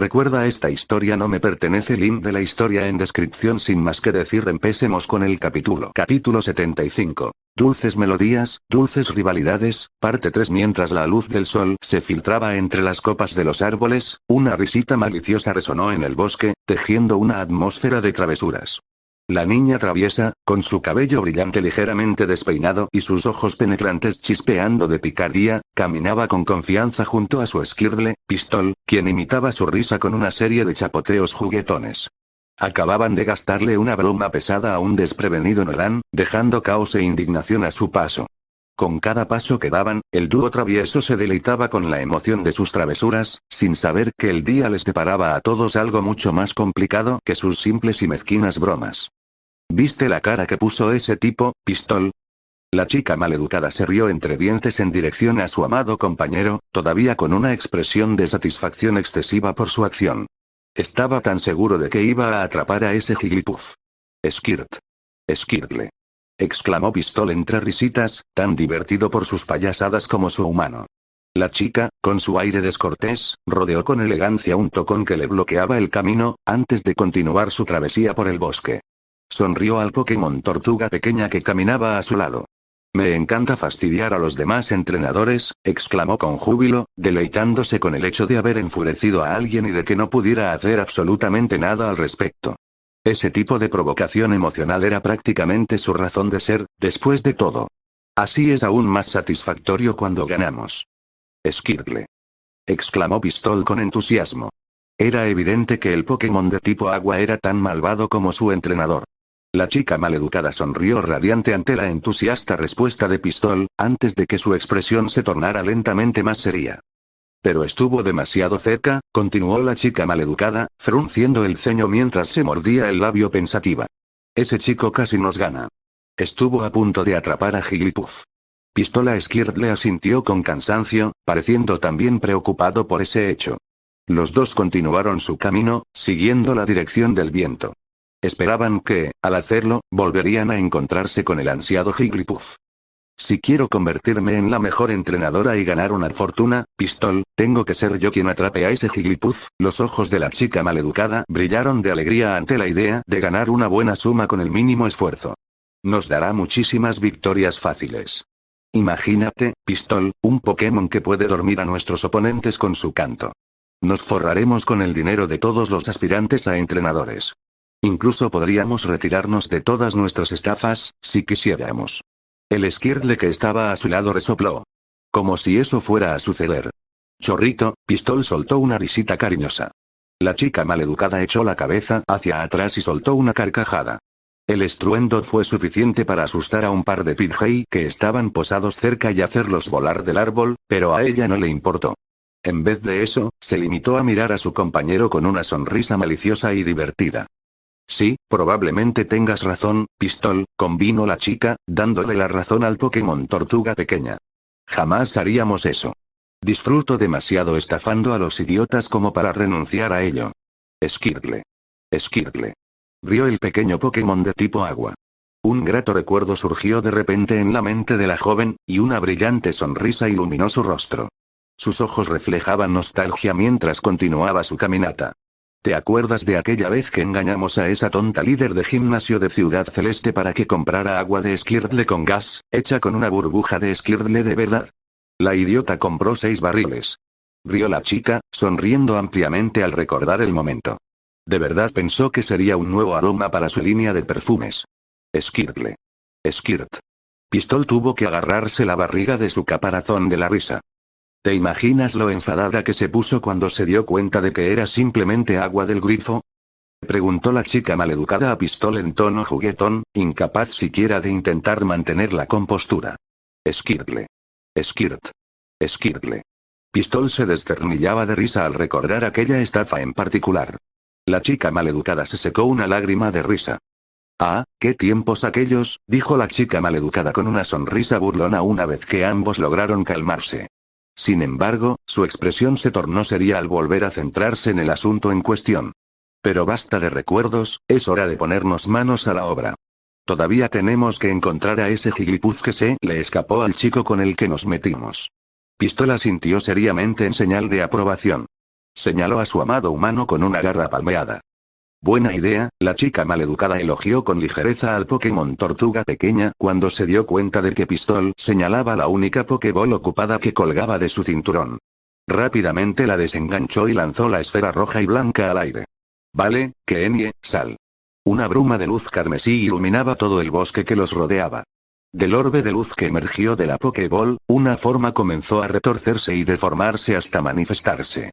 Recuerda, esta historia no me pertenece. Link de la historia en descripción. Sin más que decir, empecemos con el capítulo. Capítulo 75. Dulces melodías, dulces rivalidades, parte 3. Mientras la luz del sol se filtraba entre las copas de los árboles, una risita maliciosa resonó en el bosque, tejiendo una atmósfera de travesuras. La niña traviesa, con su cabello brillante ligeramente despeinado y sus ojos penetrantes chispeando de picardía, caminaba con confianza junto a su esquirle, Pistol, quien imitaba su risa con una serie de chapoteos juguetones. Acababan de gastarle una broma pesada a un desprevenido Nolan, dejando caos e indignación a su paso. Con cada paso que daban, el dúo travieso se deleitaba con la emoción de sus travesuras, sin saber que el día les deparaba a todos algo mucho más complicado que sus simples y mezquinas bromas. ¿Viste la cara que puso ese tipo, Pistol? La chica maleducada se rió entre dientes en dirección a su amado compañero, todavía con una expresión de satisfacción excesiva por su acción. Estaba tan seguro de que iba a atrapar a ese Jigglypuff. Skirt. Skirtle. Exclamó Pistol entre risitas, tan divertido por sus payasadas como su humano. La chica, con su aire descortés, rodeó con elegancia un tocón que le bloqueaba el camino, antes de continuar su travesía por el bosque. Sonrió al Pokémon tortuga pequeña que caminaba a su lado. Me encanta fastidiar a los demás entrenadores, exclamó con júbilo, deleitándose con el hecho de haber enfurecido a alguien y de que no pudiera hacer absolutamente nada al respecto. Ese tipo de provocación emocional era prácticamente su razón de ser, después de todo. Así es aún más satisfactorio cuando ganamos. Skirtle. Exclamó Pistol con entusiasmo. Era evidente que el Pokémon de tipo agua era tan malvado como su entrenador. La chica maleducada sonrió radiante ante la entusiasta respuesta de Pistol, antes de que su expresión se tornara lentamente más seria. Pero estuvo demasiado cerca, continuó la chica maleducada, frunciendo el ceño mientras se mordía el labio pensativa. Ese chico casi nos gana. Estuvo a punto de atrapar a Jigglypuff. Pistola Skirtle asintió con cansancio, pareciendo también preocupado por ese hecho. Los dos continuaron su camino, siguiendo la dirección del viento. Esperaban que, al hacerlo, volverían a encontrarse con el ansiado Jigglypuff. Si quiero convertirme en la mejor entrenadora y ganar una fortuna, Pistol, tengo que ser yo quien atrape a ese Jigglypuff. Los ojos de la chica maleducada brillaron de alegría ante la idea de ganar una buena suma con el mínimo esfuerzo. Nos dará muchísimas victorias fáciles. Imagínate, Pistol, un Pokémon que puede dormir a nuestros oponentes con su canto. Nos forraremos con el dinero de todos los aspirantes a entrenadores. Incluso podríamos retirarnos de todas nuestras estafas, si quisiéramos. El Skirtle que estaba a su lado resopló. Como si eso fuera a suceder. Chorrito, Pistol soltó una risita cariñosa. La chica maleducada echó la cabeza hacia atrás y soltó una carcajada. El estruendo fue suficiente para asustar a un par de Pidgey que estaban posados cerca y hacerlos volar del árbol, pero a ella no le importó. En vez de eso, se limitó a mirar a su compañero con una sonrisa maliciosa y divertida. Sí, probablemente tengas razón, Pistol, convino la chica, dándole la razón al Pokémon tortuga pequeña. Jamás haríamos eso. Disfruto demasiado estafando a los idiotas como para renunciar a ello. Skirtle. Skirtle. Rió el pequeño Pokémon de tipo agua. Un grato recuerdo surgió de repente en la mente de la joven, y una brillante sonrisa iluminó su rostro. Sus ojos reflejaban nostalgia mientras continuaba su caminata. ¿Te acuerdas de aquella vez que engañamos a esa tonta líder de gimnasio de Ciudad Celeste para que comprara agua de Skirtle con gas, hecha con una burbuja de Skirtle de verdad? La idiota compró 6 barriles. Rió la chica, sonriendo ampliamente al recordar el momento. De verdad pensó que sería un nuevo aroma para su línea de perfumes. Skirtle. Skirt. Pistol tuvo que agarrarse la barriga de su caparazón de la risa. ¿Te imaginas lo enfadada que se puso cuando se dio cuenta de que era simplemente agua del grifo? Preguntó la chica maleducada a Pistol en tono juguetón, incapaz siquiera de intentar mantener la compostura. Skirtle. Skirt. Skirtle. Pistol se desternillaba de risa al recordar aquella estafa en particular. La chica maleducada se secó una lágrima de risa. Ah, qué tiempos aquellos, dijo la chica maleducada con una sonrisa burlona una vez que ambos lograron calmarse. Sin embargo, su expresión se tornó seria al volver a centrarse en el asunto en cuestión. Pero basta de recuerdos, es hora de ponernos manos a la obra. Todavía tenemos que encontrar a ese Jigglypuff que se le escapó al chico con el que nos metimos. Pistola sintió seriamente en señal de aprobación. Señaló a su amado humano con una garra palmeada. Buena idea, la chica maleducada elogió con ligereza al Pokémon Tortuga Pequeña cuando se dio cuenta de que Pistol señalaba la única Pokéball ocupada que colgaba de su cinturón. Rápidamente la desenganchó y lanzó la esfera roja y blanca al aire. Vale, Kenny, sal. Una bruma de luz carmesí iluminaba todo el bosque que los rodeaba. Del orbe de luz que emergió de la Pokéball, una forma comenzó a retorcerse y deformarse hasta manifestarse.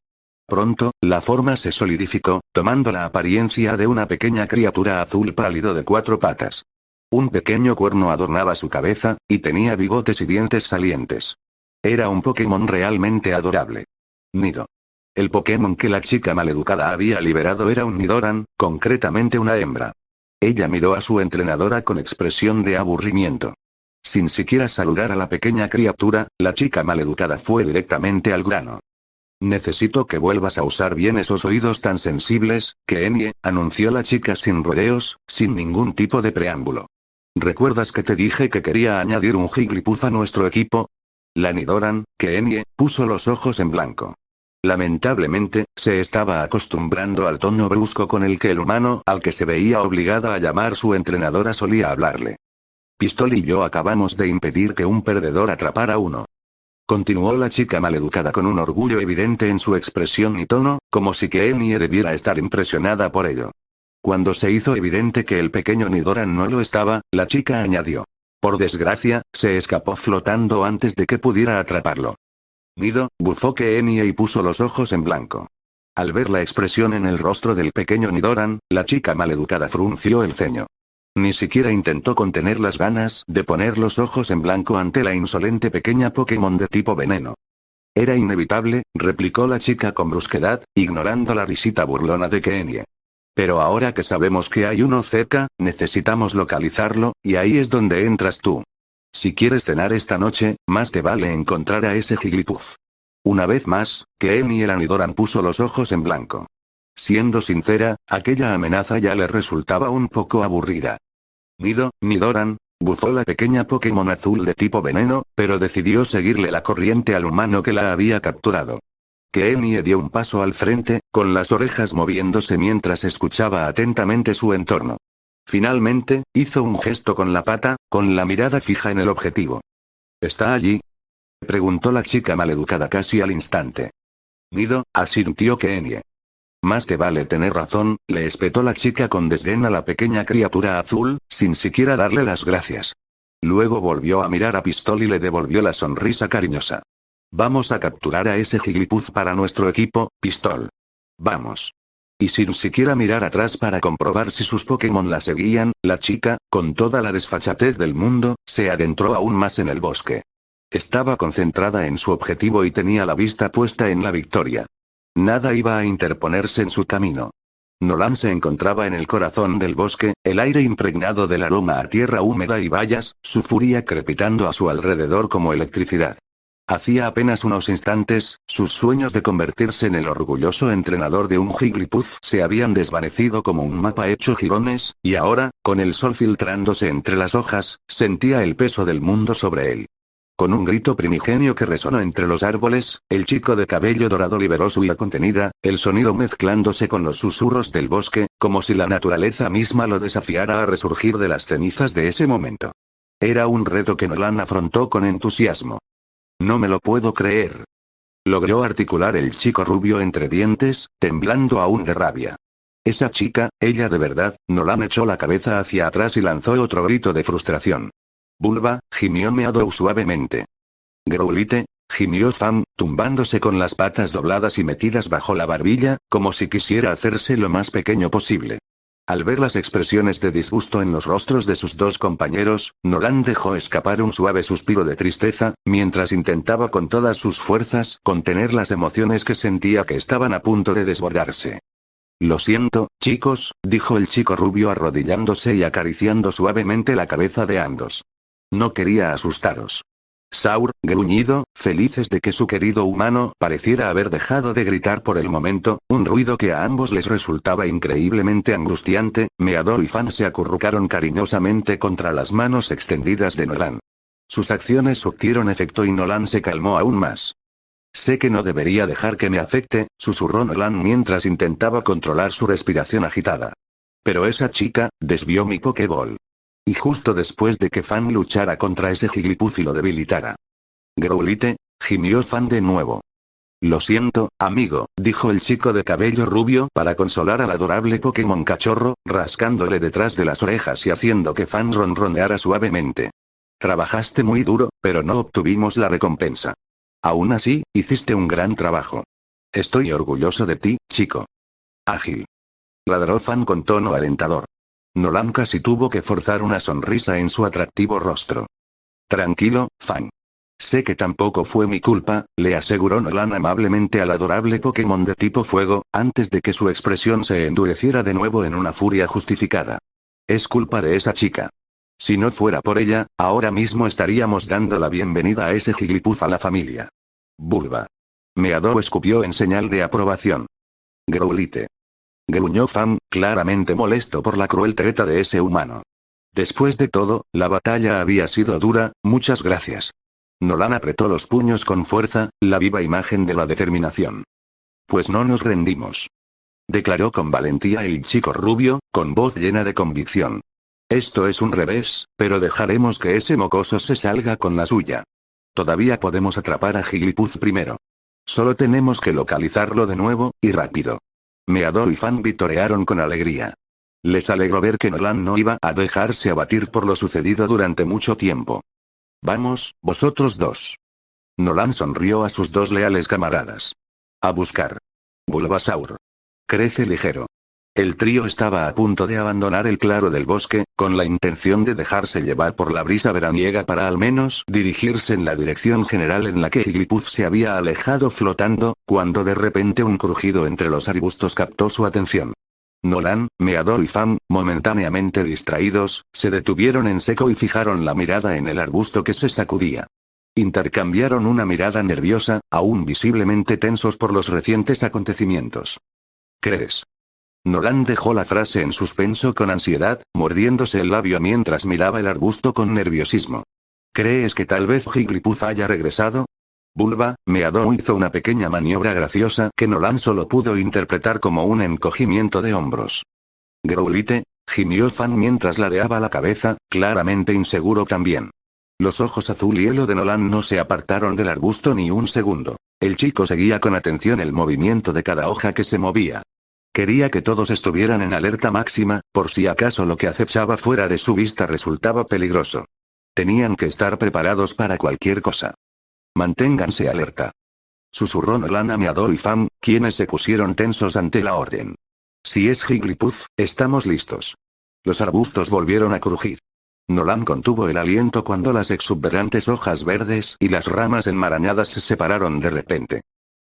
Pronto, la forma se solidificó, tomando la apariencia de una pequeña criatura azul pálido de 4 patas. Un pequeño cuerno adornaba su cabeza, y tenía bigotes y dientes salientes. Era un Pokémon realmente adorable. Nido. El Pokémon que la chica maleducada había liberado era un Nidoran, concretamente una hembra. Ella miró a su entrenadora con expresión de aburrimiento. Sin siquiera saludar a la pequeña criatura, la chica maleducada fue directamente al grano. Necesito que vuelvas a usar bien esos oídos tan sensibles, Kenny, anunció la chica sin rodeos, sin ningún tipo de preámbulo. ¿Recuerdas que te dije que quería añadir un Jigglypuff a nuestro equipo? La Nidoran, Kenny, puso los ojos en blanco. Lamentablemente, se estaba acostumbrando al tono brusco con el que el humano al que se veía obligada a llamar su entrenadora solía hablarle. Pistol y yo acabamos de impedir que un perdedor atrapara uno. Continuó la chica maleducada con un orgullo evidente en su expresión y tono, como si Kenny debiera estar impresionada por ello. Cuando se hizo evidente que el pequeño Nidoran no lo estaba, la chica añadió. Por desgracia, se escapó flotando antes de que pudiera atraparlo. Nido, bufó Kenny y puso los ojos en blanco. Al ver la expresión en el rostro del pequeño Nidoran, la chica maleducada frunció el ceño. Ni siquiera intentó contener las ganas de poner los ojos en blanco ante la insolente pequeña Pokémon de tipo veneno. Era inevitable, replicó la chica con brusquedad, ignorando la risita burlona de Kenny. Pero ahora que sabemos que hay uno cerca, necesitamos localizarlo, y ahí es donde entras tú. Si quieres cenar esta noche, más te vale encontrar a ese Jigglypuff. Una vez más, Kenny el Nidoran puso los ojos en blanco. Siendo sincera, aquella amenaza ya le resultaba un poco aburrida. Nidoran, bufó la pequeña Pokémon azul de tipo veneno, pero decidió seguirle la corriente al humano que la había capturado. Kenny dio un paso al frente, con las orejas moviéndose mientras escuchaba atentamente su entorno. Finalmente, hizo un gesto con la pata, con la mirada fija en el objetivo. ¿Está allí?, preguntó la chica maleducada casi al instante. Nido, asintió Kenny. Más te vale tener razón, le espetó la chica con desdén a la pequeña criatura azul, sin siquiera darle las gracias. Luego volvió a mirar a Pistol y le devolvió la sonrisa cariñosa. Vamos a capturar a ese Jigglypuff para nuestro equipo, Pistol. Vamos. Y sin siquiera mirar atrás para comprobar si sus Pokémon la seguían, la chica, con toda la desfachatez del mundo, se adentró aún más en el bosque. Estaba concentrada en su objetivo y tenía la vista puesta en la victoria. Nada iba a interponerse en su camino. Nolan se encontraba en el corazón del bosque, el aire impregnado del aroma a tierra húmeda y bayas, su furia crepitando a su alrededor como electricidad. Hacía apenas unos instantes, sus sueños de convertirse en el orgulloso entrenador de un Jigglypuff se habían desvanecido como un mapa hecho jirones, y ahora, con el sol filtrándose entre las hojas, sentía el peso del mundo sobre él. Con un grito primigenio que resonó entre los árboles, el chico de cabello dorado liberó su ira contenida, el sonido mezclándose con los susurros del bosque, como si la naturaleza misma lo desafiara a resurgir de las cenizas de ese momento. Era un reto que Nolan afrontó con entusiasmo. No me lo puedo creer. Logró articular el chico rubio entre dientes, temblando aún de rabia. Esa chica, ella de verdad. Nolan echó la cabeza hacia atrás y lanzó otro grito de frustración. Bulba, gimió Meadow suavemente. Growlite, gimió Fam, tumbándose con las patas dobladas y metidas bajo la barbilla, como si quisiera hacerse lo más pequeño posible. Al ver las expresiones de disgusto en los rostros de sus dos compañeros, Nolan dejó escapar un suave suspiro de tristeza, mientras intentaba con todas sus fuerzas contener las emociones que sentía que estaban a punto de desbordarse. Lo siento, chicos, dijo el chico rubio arrodillándose y acariciando suavemente la cabeza de ambos. No quería asustaros. Saur, gruñido, felices de que su querido humano pareciera haber dejado de gritar por el momento, un ruido que a ambos les resultaba increíblemente angustiante. Meador y Fan se acurrucaron cariñosamente contra las manos extendidas de Nolan. Sus acciones surtieron efecto y Nolan se calmó aún más. Sé que no debería dejar que me afecte, susurró Nolan mientras intentaba controlar su respiración agitada. Pero esa chica, desvió mi Pokéball. Y justo después de que Fan luchara contra ese Jigglypuff y lo debilitara. Growlithe, gimió Fan de nuevo. Lo siento, amigo, dijo el chico de cabello rubio para consolar al adorable Pokémon cachorro, rascándole detrás de las orejas y haciendo que Fan ronroneara suavemente. Trabajaste muy duro, pero no obtuvimos la recompensa. Aún así, hiciste un gran trabajo. Estoy orgulloso de ti, chico. Ágil. Ladró Fan con tono alentador. Nolan casi tuvo que forzar una sonrisa en su atractivo rostro. Tranquilo, Fan. Sé que tampoco fue mi culpa, le aseguró Nolan amablemente al adorable Pokémon de tipo fuego, antes de que su expresión se endureciera de nuevo en una furia justificada. Es culpa de esa chica. Si no fuera por ella, ahora mismo estaríamos dando la bienvenida a ese Jigglypuff a la familia. Bulba. Meadow escupió en señal de aprobación. Growlithe. Gruñó Fan, claramente molesto por la cruel treta de ese humano. Después de todo, la batalla había sido dura, muchas gracias. Nolan apretó los puños con fuerza, la viva imagen de la determinación. Pues no nos rendimos. Declaró con valentía el chico rubio, con voz llena de convicción. Esto es un revés, pero dejaremos que ese mocoso se salga con la suya. Todavía podemos atrapar a Jigglypuff primero. Solo tenemos que localizarlo de nuevo, y rápido. Meadow y Fan vitorearon con alegría. Les alegró ver que Nolan no iba a dejarse abatir por lo sucedido durante mucho tiempo. Vamos, vosotros dos. Nolan sonrió a sus dos leales camaradas. A buscar. Bulbasaur. Crece ligero. El trío estaba a punto de abandonar el claro del bosque, con la intención de dejarse llevar por la brisa veraniega para al menos dirigirse en la dirección general en la que Jigglypuff se había alejado flotando, cuando de repente un crujido entre los arbustos captó su atención. Nolan, Meadow y Fan, momentáneamente distraídos, se detuvieron en seco y fijaron la mirada en el arbusto que se sacudía. Intercambiaron una mirada nerviosa, aún visiblemente tensos por los recientes acontecimientos. ¿Crees? Nolan dejó la frase en suspenso con ansiedad, mordiéndose el labio mientras miraba el arbusto con nerviosismo. ¿Crees que tal vez Jigglypuff haya regresado? Bulba, Meadow hizo una pequeña maniobra graciosa que Nolan solo pudo interpretar como un encogimiento de hombros. Growlithe, gimió Fan mientras ladeaba la cabeza, claramente inseguro también. Los ojos azul y hielo de Nolan no se apartaron del arbusto ni un segundo. El chico seguía con atención el movimiento de cada hoja que se movía. Quería que todos estuvieran en alerta máxima, por si acaso lo que acechaba fuera de su vista resultaba peligroso. Tenían que estar preparados para cualquier cosa. Manténganse alerta. Susurró Nolan a Meadow y Fan, quienes se pusieron tensos ante la orden. Si es Jigglypuff, estamos listos. Los arbustos volvieron a crujir. Nolan contuvo el aliento cuando las exuberantes hojas verdes y las ramas enmarañadas se separaron de repente.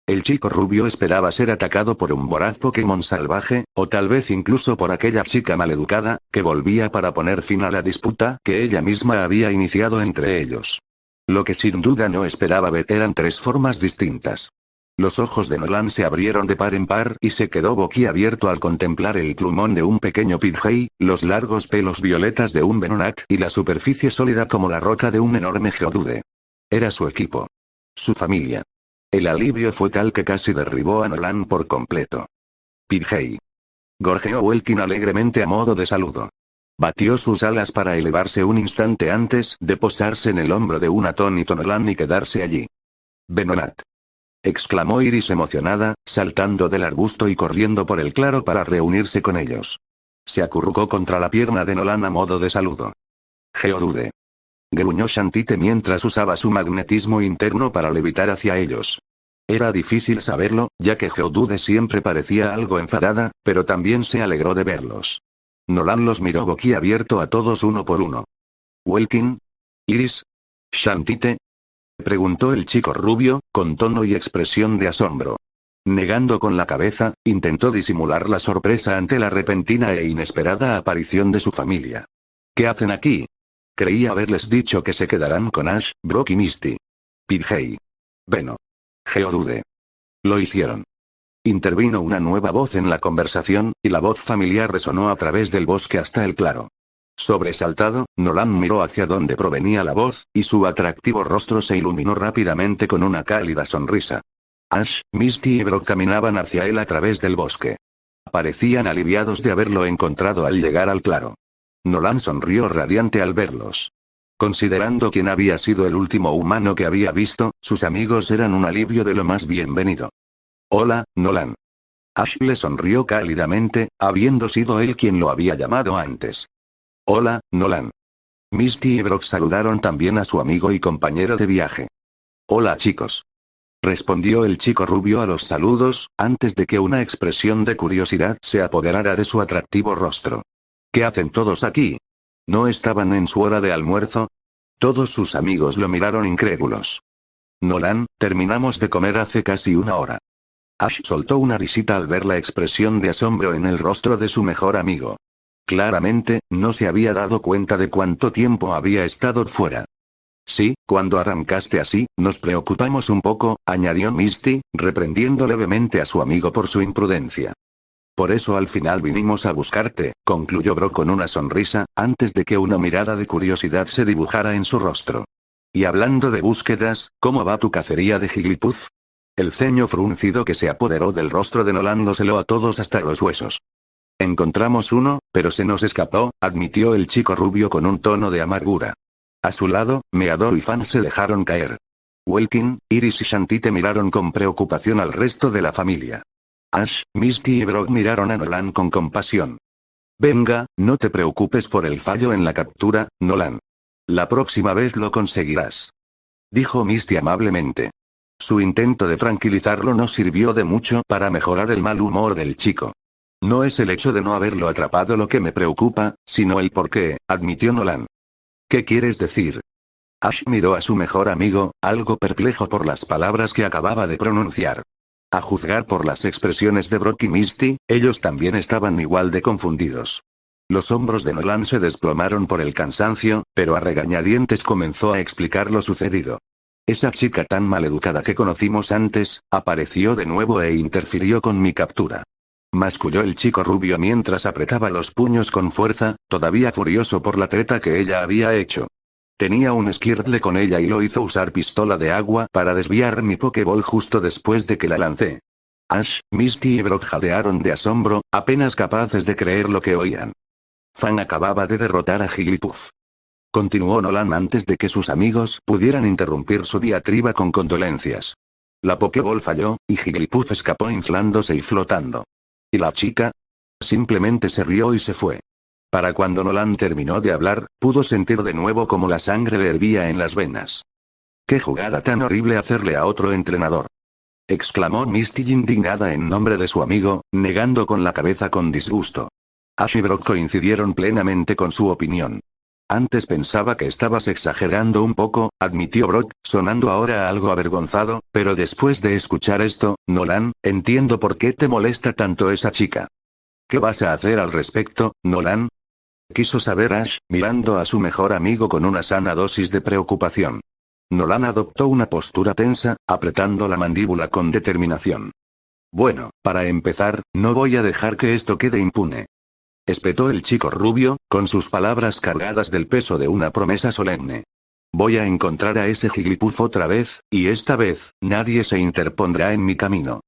El chico rubio esperaba ser atacado por un voraz Pokémon salvaje, o tal vez incluso por aquella chica maleducada, que volvía para poner fin a la disputa que ella misma había iniciado entre ellos. Lo que sin duda no esperaba ver eran tres formas distintas. Los ojos de Nolan se abrieron de par en par y se quedó boquiabierto al contemplar el plumón de un pequeño Pidgey, los largos pelos violetas de un Venonat y la superficie sólida como la roca de un enorme Geodude. Era su equipo. Su familia. El alivio fue tal que casi derribó a Nolan por completo. Pidgey. Gorjeó Welkin alegremente a modo de saludo. Batió sus alas para elevarse un instante antes de posarse en el hombro de un atónito Nolan y quedarse allí. Venonat. Exclamó Iris emocionada, saltando del arbusto y corriendo por el claro para reunirse con ellos. Se acurrucó contra la pierna de Nolan a modo de saludo. Geodude. Gruñó Shantite mientras usaba su magnetismo interno para levitar hacia ellos. Era difícil saberlo, ya que Geodude siempre parecía algo enfadada, pero también se alegró de verlos. Nolan los miró boquiabierto a todos uno por uno. ¿Welkin? ¿Iris? ¿Shantite? Preguntó el chico rubio, con tono y expresión de asombro. Negando con la cabeza, intentó disimular la sorpresa ante la repentina e inesperada aparición de su familia. ¿Qué hacen aquí? Creía haberles dicho que se quedarán con Ash, Brock y Misty. Pidgey. Veno. Geodude. Lo hicieron. Intervino una nueva voz en la conversación, y la voz familiar resonó a través del bosque hasta el claro. Sobresaltado, Nolan miró hacia donde provenía la voz, y su atractivo rostro se iluminó rápidamente con una cálida sonrisa. Ash, Misty y Brock caminaban hacia él a través del bosque. Parecían aliviados de haberlo encontrado al llegar al claro. Nolan sonrió radiante al verlos. Considerando quién había sido el último humano que había visto, sus amigos eran un alivio de lo más bienvenido. Hola, Nolan. Ash le sonrió cálidamente, habiendo sido él quien lo había llamado antes. Hola, Nolan. Misty y Brock saludaron también a su amigo y compañero de viaje. Hola chicos. Respondió el chico rubio a los saludos, antes de que una expresión de curiosidad se apoderara de su atractivo rostro. ¿Qué hacen todos aquí? ¿No estaban en su hora de almuerzo? Todos sus amigos lo miraron incrédulos. Nolan, terminamos de comer hace casi una hora. Ash soltó una risita al ver la expresión de asombro en el rostro de su mejor amigo. Claramente, no se había dado cuenta de cuánto tiempo había estado fuera. Sí, cuando arrancaste así, nos preocupamos un poco, añadió Misty, reprendiendo levemente a su amigo por su imprudencia. Por eso al final vinimos a buscarte, concluyó Brock con una sonrisa, antes de que una mirada de curiosidad se dibujara en su rostro. Y hablando de búsquedas, ¿cómo va tu cacería de Jigglypuff? El ceño fruncido que se apoderó del rostro de Nolan los heló a todos hasta los huesos. Encontramos uno, pero se nos escapó, admitió el chico rubio con un tono de amargura. A su lado, Meador y Fan se dejaron caer. Welkin, Iris y Shanty miraron con preocupación al resto de la familia. Ash, Misty y Brock miraron a Nolan con compasión. Venga, no te preocupes por el fallo en la captura, Nolan. La próxima vez lo conseguirás. Dijo Misty amablemente. Su intento de tranquilizarlo no sirvió de mucho para mejorar el mal humor del chico. No es el hecho de no haberlo atrapado lo que me preocupa, sino el por qué, admitió Nolan. ¿Qué quieres decir? Ash miró a su mejor amigo, algo perplejo por las palabras que acababa de pronunciar. A juzgar por las expresiones de Brock y Misty, ellos también estaban igual de confundidos. Los hombros de Nolan se desplomaron por el cansancio, pero a regañadientes comenzó a explicar lo sucedido. Esa chica tan maleducada que conocimos antes, apareció de nuevo e interfirió con mi captura. Masculló el chico rubio mientras apretaba los puños con fuerza, todavía furioso por la treta que ella había hecho. Tenía un Squirtle con ella y lo hizo usar pistola de agua para desviar mi Pokéball justo después de que la lancé. Ash, Misty y Brock jadearon de asombro, apenas capaces de creer lo que oían. Fan acababa de derrotar a Jigglypuff. Continuó Nolan antes de que sus amigos pudieran interrumpir su diatriba con condolencias. La Pokéball falló, y Jigglypuff escapó inflándose y flotando. ¿Y la chica? Simplemente se rió y se fue. Para cuando Nolan terminó de hablar, pudo sentir de nuevo como la sangre le hervía en las venas. ¡Qué jugada tan horrible hacerle a otro entrenador! Exclamó Misty indignada en nombre de su amigo, negando con la cabeza con disgusto. Ash y Brock coincidieron plenamente con su opinión. Antes pensaba que estabas exagerando un poco, admitió Brock, sonando ahora algo avergonzado, pero después de escuchar esto, Nolan, entiendo por qué te molesta tanto esa chica. ¿Qué vas a hacer al respecto, Nolan? Quiso saber Ash, mirando a su mejor amigo con una sana dosis de preocupación. Nolan adoptó una postura tensa, apretando la mandíbula con determinación. Bueno, para empezar, no voy a dejar que esto quede impune. Espetó el chico rubio, con sus palabras cargadas del peso de una promesa solemne. Voy a encontrar a ese Jigglypuff otra vez, y esta vez, nadie se interpondrá en mi camino.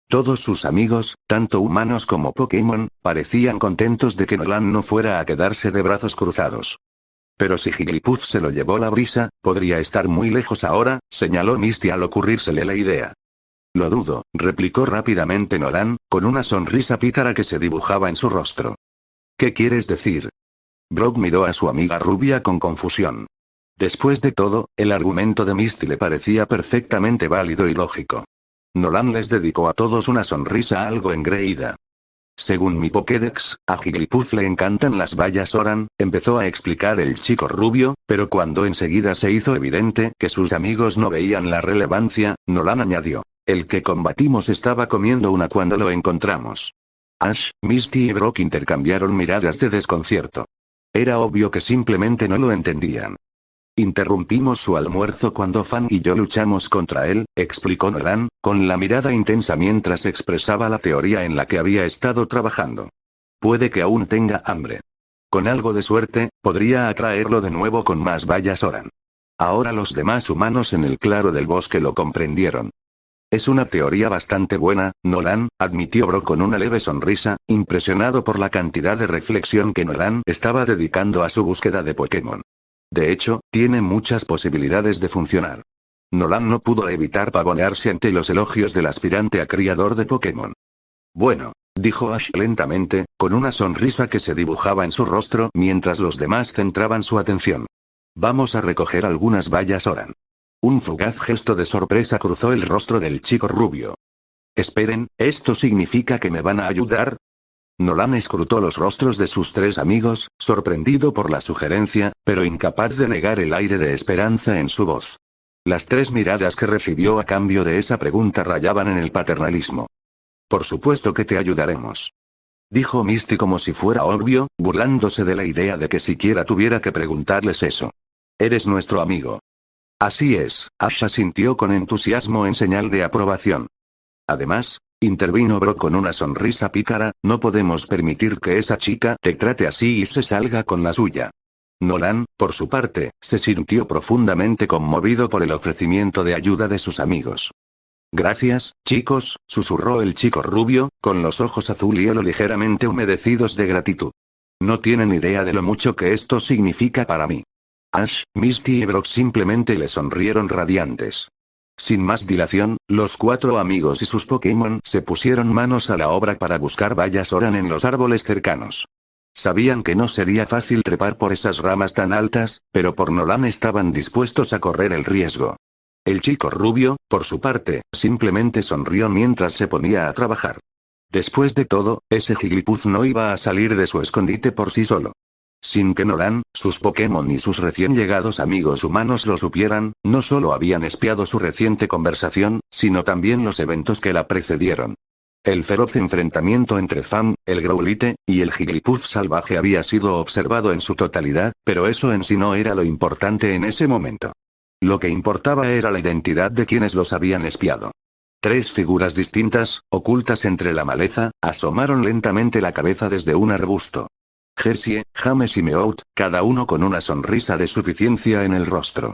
Todos sus amigos, tanto humanos como Pokémon, parecían contentos de que Nolan no fuera a quedarse de brazos cruzados. Pero si Jigglypuff se lo llevó la brisa, podría estar muy lejos ahora, señaló Misty al ocurrírsele la idea. Lo dudo, replicó rápidamente Nolan, con una sonrisa pícara que se dibujaba en su rostro. ¿Qué quieres decir? Brock miró a su amiga rubia con confusión. Después de todo, el argumento de Misty le parecía perfectamente válido y lógico. Nolan les dedicó a todos una sonrisa algo engreída. Según mi Pokédex, a Jigglypuff le encantan las bayas Oran, empezó a explicar el chico rubio, pero cuando enseguida se hizo evidente que sus amigos no veían la relevancia, Nolan añadió. El que combatimos estaba comiendo una cuando lo encontramos. Ash, Misty y Brock intercambiaron miradas de desconcierto. Era obvio que simplemente no lo entendían. Interrumpimos su almuerzo cuando Fan y yo luchamos contra él, explicó Nolan, con la mirada intensa mientras expresaba la teoría en la que había estado trabajando. Puede que aún tenga hambre. Con algo de suerte, podría atraerlo de nuevo con más bayas Oran. Ahora los demás humanos en el claro del bosque lo comprendieron. Es una teoría bastante buena, Nolan, admitió Brock con una leve sonrisa, impresionado por la cantidad de reflexión que Nolan estaba dedicando a su búsqueda de Pokémon. De hecho, tiene muchas posibilidades de funcionar. Nolan no pudo evitar pavonearse ante los elogios del aspirante a criador de Pokémon. Bueno, dijo Ash lentamente, con una sonrisa que se dibujaba en su rostro mientras los demás centraban su atención. Vamos a recoger algunas bayas Oran. Un fugaz gesto de sorpresa cruzó el rostro del chico rubio. Esperen, ¿esto significa que me van a ayudar? Nolan escrutó los rostros de sus tres amigos, sorprendido por la sugerencia, pero incapaz de negar el aire de esperanza en su voz. Las tres miradas que recibió a cambio de esa pregunta rayaban en el paternalismo. Por supuesto que te ayudaremos. Dijo Misty como si fuera obvio, burlándose de la idea de que siquiera tuviera que preguntarles eso. Eres nuestro amigo. Así es, Ash asintió con entusiasmo en señal de aprobación. Además, intervino Brock con una sonrisa pícara, no podemos permitir que esa chica te trate así y se salga con la suya. Nolan, por su parte, se sintió profundamente conmovido por el ofrecimiento de ayuda de sus amigos. Gracias, chicos, susurró el chico rubio, con los ojos azul y hielo ligeramente humedecidos de gratitud. No tienen idea de lo mucho que esto significa para mí. Ash, Misty y Brock simplemente le sonrieron radiantes. Sin más dilación, los cuatro amigos y sus Pokémon se pusieron manos a la obra para buscar bayas Oran en los árboles cercanos. Sabían que no sería fácil trepar por esas ramas tan altas, pero por Nolan estaban dispuestos a correr el riesgo. El chico rubio, por su parte, simplemente sonrió mientras se ponía a trabajar. Después de todo, ese Jigglypuff no iba a salir de su escondite por sí solo. Sin que Nolan, sus Pokémon y sus recién llegados amigos humanos lo supieran, no solo habían espiado su reciente conversación, sino también los eventos que la precedieron. El feroz enfrentamiento entre Fang, el Growlithe, y el Jigglypuff salvaje había sido observado en su totalidad, pero eso en sí no era lo importante en ese momento. Lo que importaba era la identidad de quienes los habían espiado. Tres figuras distintas, ocultas entre la maleza, asomaron lentamente la cabeza desde un arbusto. Hershey, James y Meowth, cada uno con una sonrisa de suficiencia en el rostro.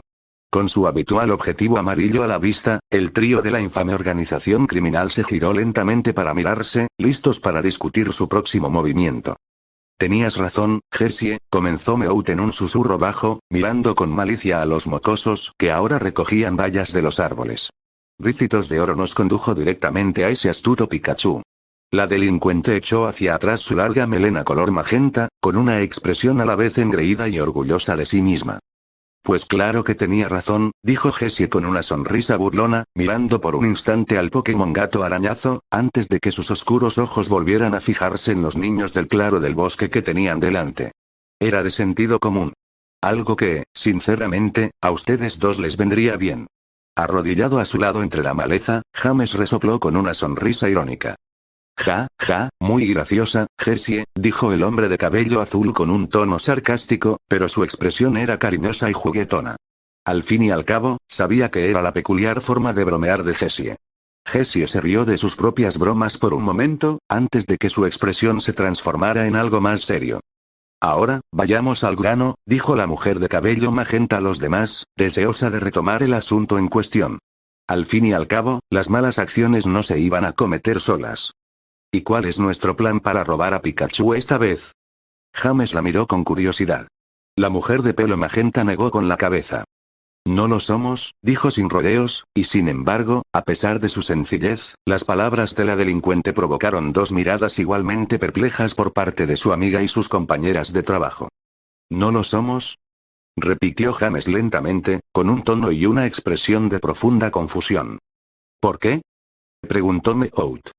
Con su habitual objetivo amarillo a la vista, el trío de la infame organización criminal se giró lentamente para mirarse, listos para discutir su próximo movimiento. Tenías razón, Hershey, comenzó Meowth en un susurro bajo, mirando con malicia a los mocosos que ahora recogían bayas de los árboles. Ricitos de Oro nos condujo directamente a ese astuto Pikachu. La delincuente echó hacia atrás su larga melena color magenta, con una expresión a la vez engreída y orgullosa de sí misma. Pues claro que tenía razón, dijo Jessie con una sonrisa burlona, mirando por un instante al Pokémon gato arañazo, antes de que sus oscuros ojos volvieran a fijarse en los niños del claro del bosque que tenían delante. Era de sentido común. Algo que, sinceramente, a ustedes dos les vendría bien. Arrodillado a su lado entre la maleza, James resopló con una sonrisa irónica. Ja, muy graciosa, Jessie, dijo el hombre de cabello azul con un tono sarcástico, pero su expresión era cariñosa y juguetona. Al fin y al cabo, sabía que era la peculiar forma de bromear de Jessie. Jessie se rió de sus propias bromas por un momento, antes de que su expresión se transformara en algo más serio. Ahora, vayamos al grano, dijo la mujer de cabello magenta a los demás, deseosa de retomar el asunto en cuestión. Al fin y al cabo, las malas acciones no se iban a cometer solas. ¿Y cuál es nuestro plan para robar a Pikachu esta vez? James la miró con curiosidad. La mujer de pelo magenta negó con la cabeza. No lo somos, dijo sin rodeos, y sin embargo, a pesar de su sencillez, las palabras de la delincuente provocaron dos miradas igualmente perplejas por parte de su amiga y sus compañeras de trabajo. ¿No lo somos? Repitió James lentamente, con un tono y una expresión de profunda confusión. ¿Por qué? Preguntó Meowth.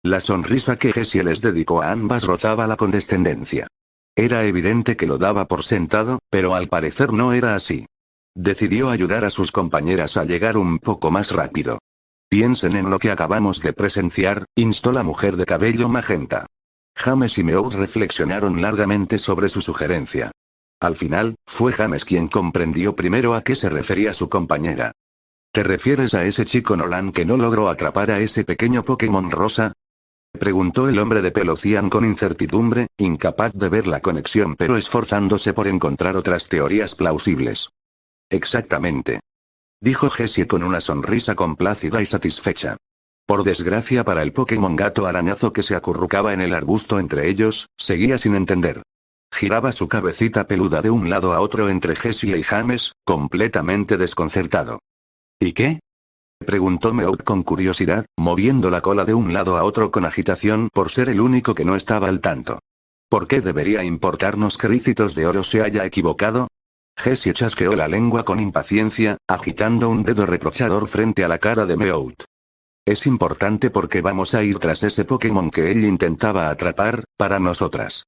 La sonrisa que Jessie les dedicó a ambas rozaba la condescendencia. Era evidente que lo daba por sentado, pero al parecer no era así. Decidió ayudar a sus compañeras a llegar un poco más rápido. Piensen en lo que acabamos de presenciar, instó la mujer de cabello magenta. James y Meowth reflexionaron largamente sobre su sugerencia. Al final, fue James quien comprendió primero a qué se refería su compañera. ¿Te refieres a ese chico Nolan que no logró atrapar a ese pequeño Pokémon rosa? Preguntó el hombre de pelo cian con incertidumbre, incapaz de ver la conexión pero esforzándose por encontrar otras teorías plausibles. Exactamente. Dijo Jessie con una sonrisa complácida y satisfecha. Por desgracia para el Pokémon gato arañazo que se acurrucaba en el arbusto entre ellos, seguía sin entender. Giraba su cabecita peluda de un lado a otro entre Jessie y James, completamente desconcertado. ¿Y qué? Preguntó Meowth con curiosidad, moviendo la cola de un lado a otro con agitación por ser el único que no estaba al tanto. ¿Por qué debería importarnos que Rícitos de Oro se haya equivocado? Jessie chasqueó la lengua con impaciencia, agitando un dedo reprochador frente a la cara de Meowth. Es importante porque vamos a ir tras ese Pokémon que él intentaba atrapar, para nosotras.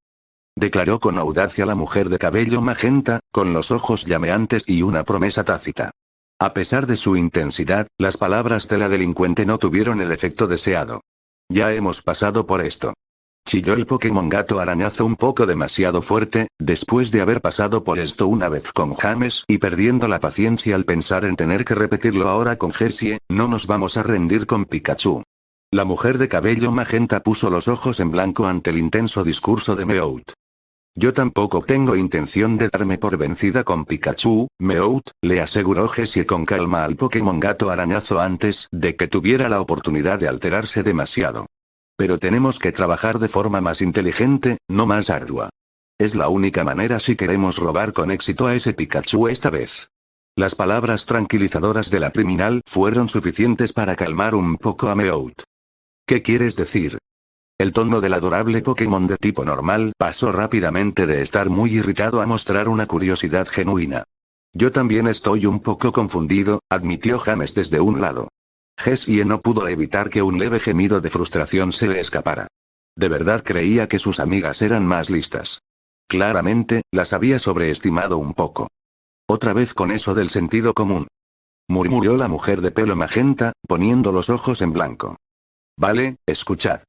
Declaró con audacia la mujer de cabello magenta, con los ojos llameantes y una promesa tácita. A pesar de su intensidad, las palabras de la delincuente no tuvieron el efecto deseado. Ya hemos pasado por esto. Chilló el Pokémon gato arañazo un poco demasiado fuerte, después de haber pasado por esto una vez con James y perdiendo la paciencia al pensar en tener que repetirlo ahora con Jessie, no nos vamos a rendir con Pikachu. La mujer de cabello magenta puso los ojos en blanco ante el intenso discurso de Meowth. Yo tampoco tengo intención de darme por vencida con Pikachu, Meowth, le aseguró Jessie con calma al Pokémon gato arañazo antes de que tuviera la oportunidad de alterarse demasiado. Pero tenemos que trabajar de forma más inteligente, no más ardua. Es la única manera si queremos robar con éxito a ese Pikachu esta vez. Las palabras tranquilizadoras de la criminal fueron suficientes para calmar un poco a Meowth. ¿Qué quieres decir? El tono del adorable Pokémon de tipo normal pasó rápidamente de estar muy irritado a mostrar una curiosidad genuina. Yo también estoy un poco confundido, admitió James desde un lado. Jessie no pudo evitar que un leve gemido de frustración se le escapara. De verdad creía que sus amigas eran más listas. Claramente, las había sobreestimado un poco. Otra vez con eso del sentido común. Murmuró la mujer de pelo magenta, poniendo los ojos en blanco. Vale, escuchad.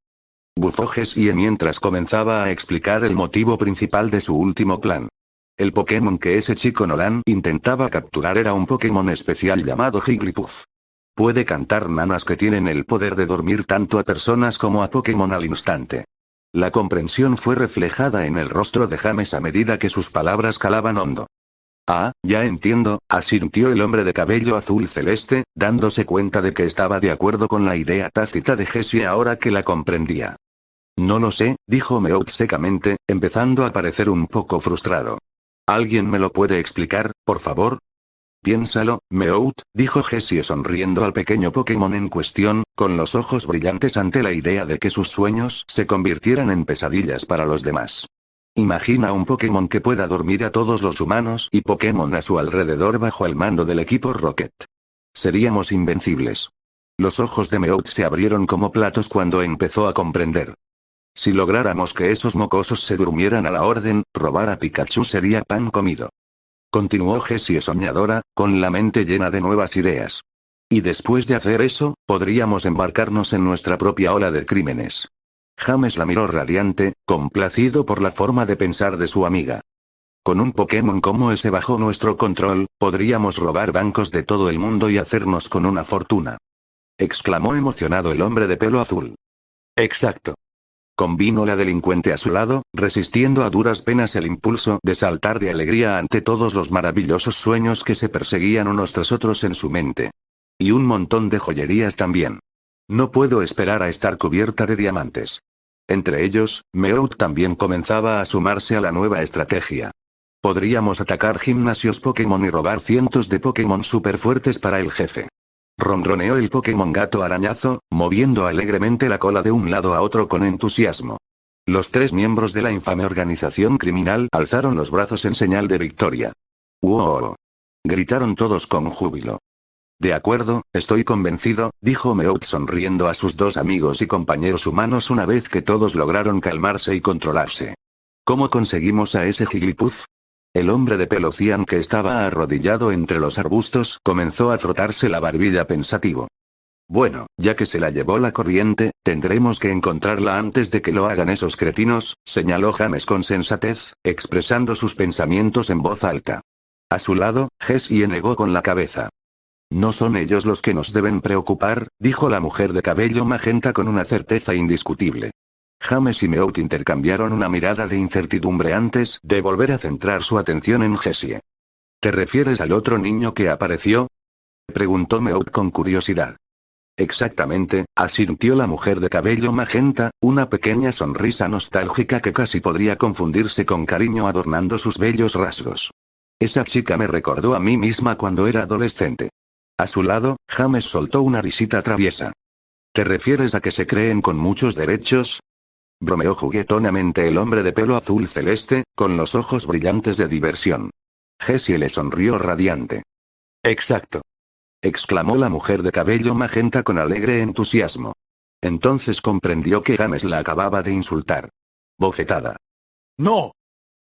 Bufó Jessie mientras comenzaba a explicar el motivo principal de su último plan. El Pokémon que ese chico Nolan intentaba capturar era un Pokémon especial llamado Jigglypuff. Puede cantar nanas que tienen el poder de dormir tanto a personas como a Pokémon al instante. La comprensión fue reflejada en el rostro de James a medida que sus palabras calaban hondo. Ah, ya entiendo, asintió el hombre de cabello azul celeste, dándose cuenta de que estaba de acuerdo con la idea tácita de Jessie ahora que la comprendía. No lo sé, dijo Meowth secamente, empezando a parecer un poco frustrado. ¿Alguien me lo puede explicar, por favor? Piénsalo, Meowth, dijo Jessie sonriendo al pequeño Pokémon en cuestión, con los ojos brillantes ante la idea de que sus sueños se convirtieran en pesadillas para los demás. Imagina un Pokémon que pueda dormir a todos los humanos y Pokémon a su alrededor bajo el mando del equipo Rocket. Seríamos invencibles. Los ojos de Meowth se abrieron como platos cuando empezó a comprender. Si lográramos que esos mocosos se durmieran a la orden, robar a Pikachu sería pan comido. Continuó Jessie soñadora, con la mente llena de nuevas ideas. Y después de hacer eso, podríamos embarcarnos en nuestra propia ola de crímenes. James la miró radiante, complacido por la forma de pensar de su amiga. Con un Pokémon como ese bajo nuestro control, podríamos robar bancos de todo el mundo y hacernos con una fortuna. Exclamó emocionado el hombre de pelo azul. Exacto. Convino la delincuente a su lado, resistiendo a duras penas el impulso de saltar de alegría ante todos los maravillosos sueños que se perseguían unos tras otros en su mente. Y un montón de joyerías también. No puedo esperar a estar cubierta de diamantes. Entre ellos, Meowth también comenzaba a sumarse a la nueva estrategia. Podríamos atacar gimnasios Pokémon y robar cientos de Pokémon super fuertes para el jefe. Ronroneó el Pokémon gato arañazo, moviendo alegremente la cola de un lado a otro con entusiasmo. Los tres miembros de la infame organización criminal alzaron los brazos en señal de victoria. ¡Wow! Gritaron todos con júbilo. De acuerdo, estoy convencido, dijo Meowth sonriendo a sus dos amigos y compañeros humanos una vez que todos lograron calmarse y controlarse. ¿Cómo conseguimos a ese Jigglypuff? El hombre de pelo cian que estaba arrodillado entre los arbustos comenzó a frotarse la barbilla pensativo. Bueno, ya que se la llevó la corriente, tendremos que encontrarla antes de que lo hagan esos cretinos, señaló James con sensatez, expresando sus pensamientos en voz alta. A su lado, Jessie negó con la cabeza. No son ellos los que nos deben preocupar, dijo la mujer de cabello magenta con una certeza indiscutible. James y Meowth intercambiaron una mirada de incertidumbre antes de volver a centrar su atención en Jessie. ¿Te refieres al otro niño que apareció? Preguntó Meowth con curiosidad. Exactamente, asintió la mujer de cabello magenta, una pequeña sonrisa nostálgica que casi podría confundirse con cariño adornando sus bellos rasgos. Esa chica me recordó a mí misma cuando era adolescente. A su lado, James soltó una risita traviesa. ¿Te refieres a que se creen con muchos derechos? Bromeó juguetonamente el hombre de pelo azul celeste, con los ojos brillantes de diversión. Jessie le sonrió radiante. Exacto. Exclamó la mujer de cabello magenta con alegre entusiasmo. Entonces comprendió que James la acababa de insultar. Bofetada. ¡No!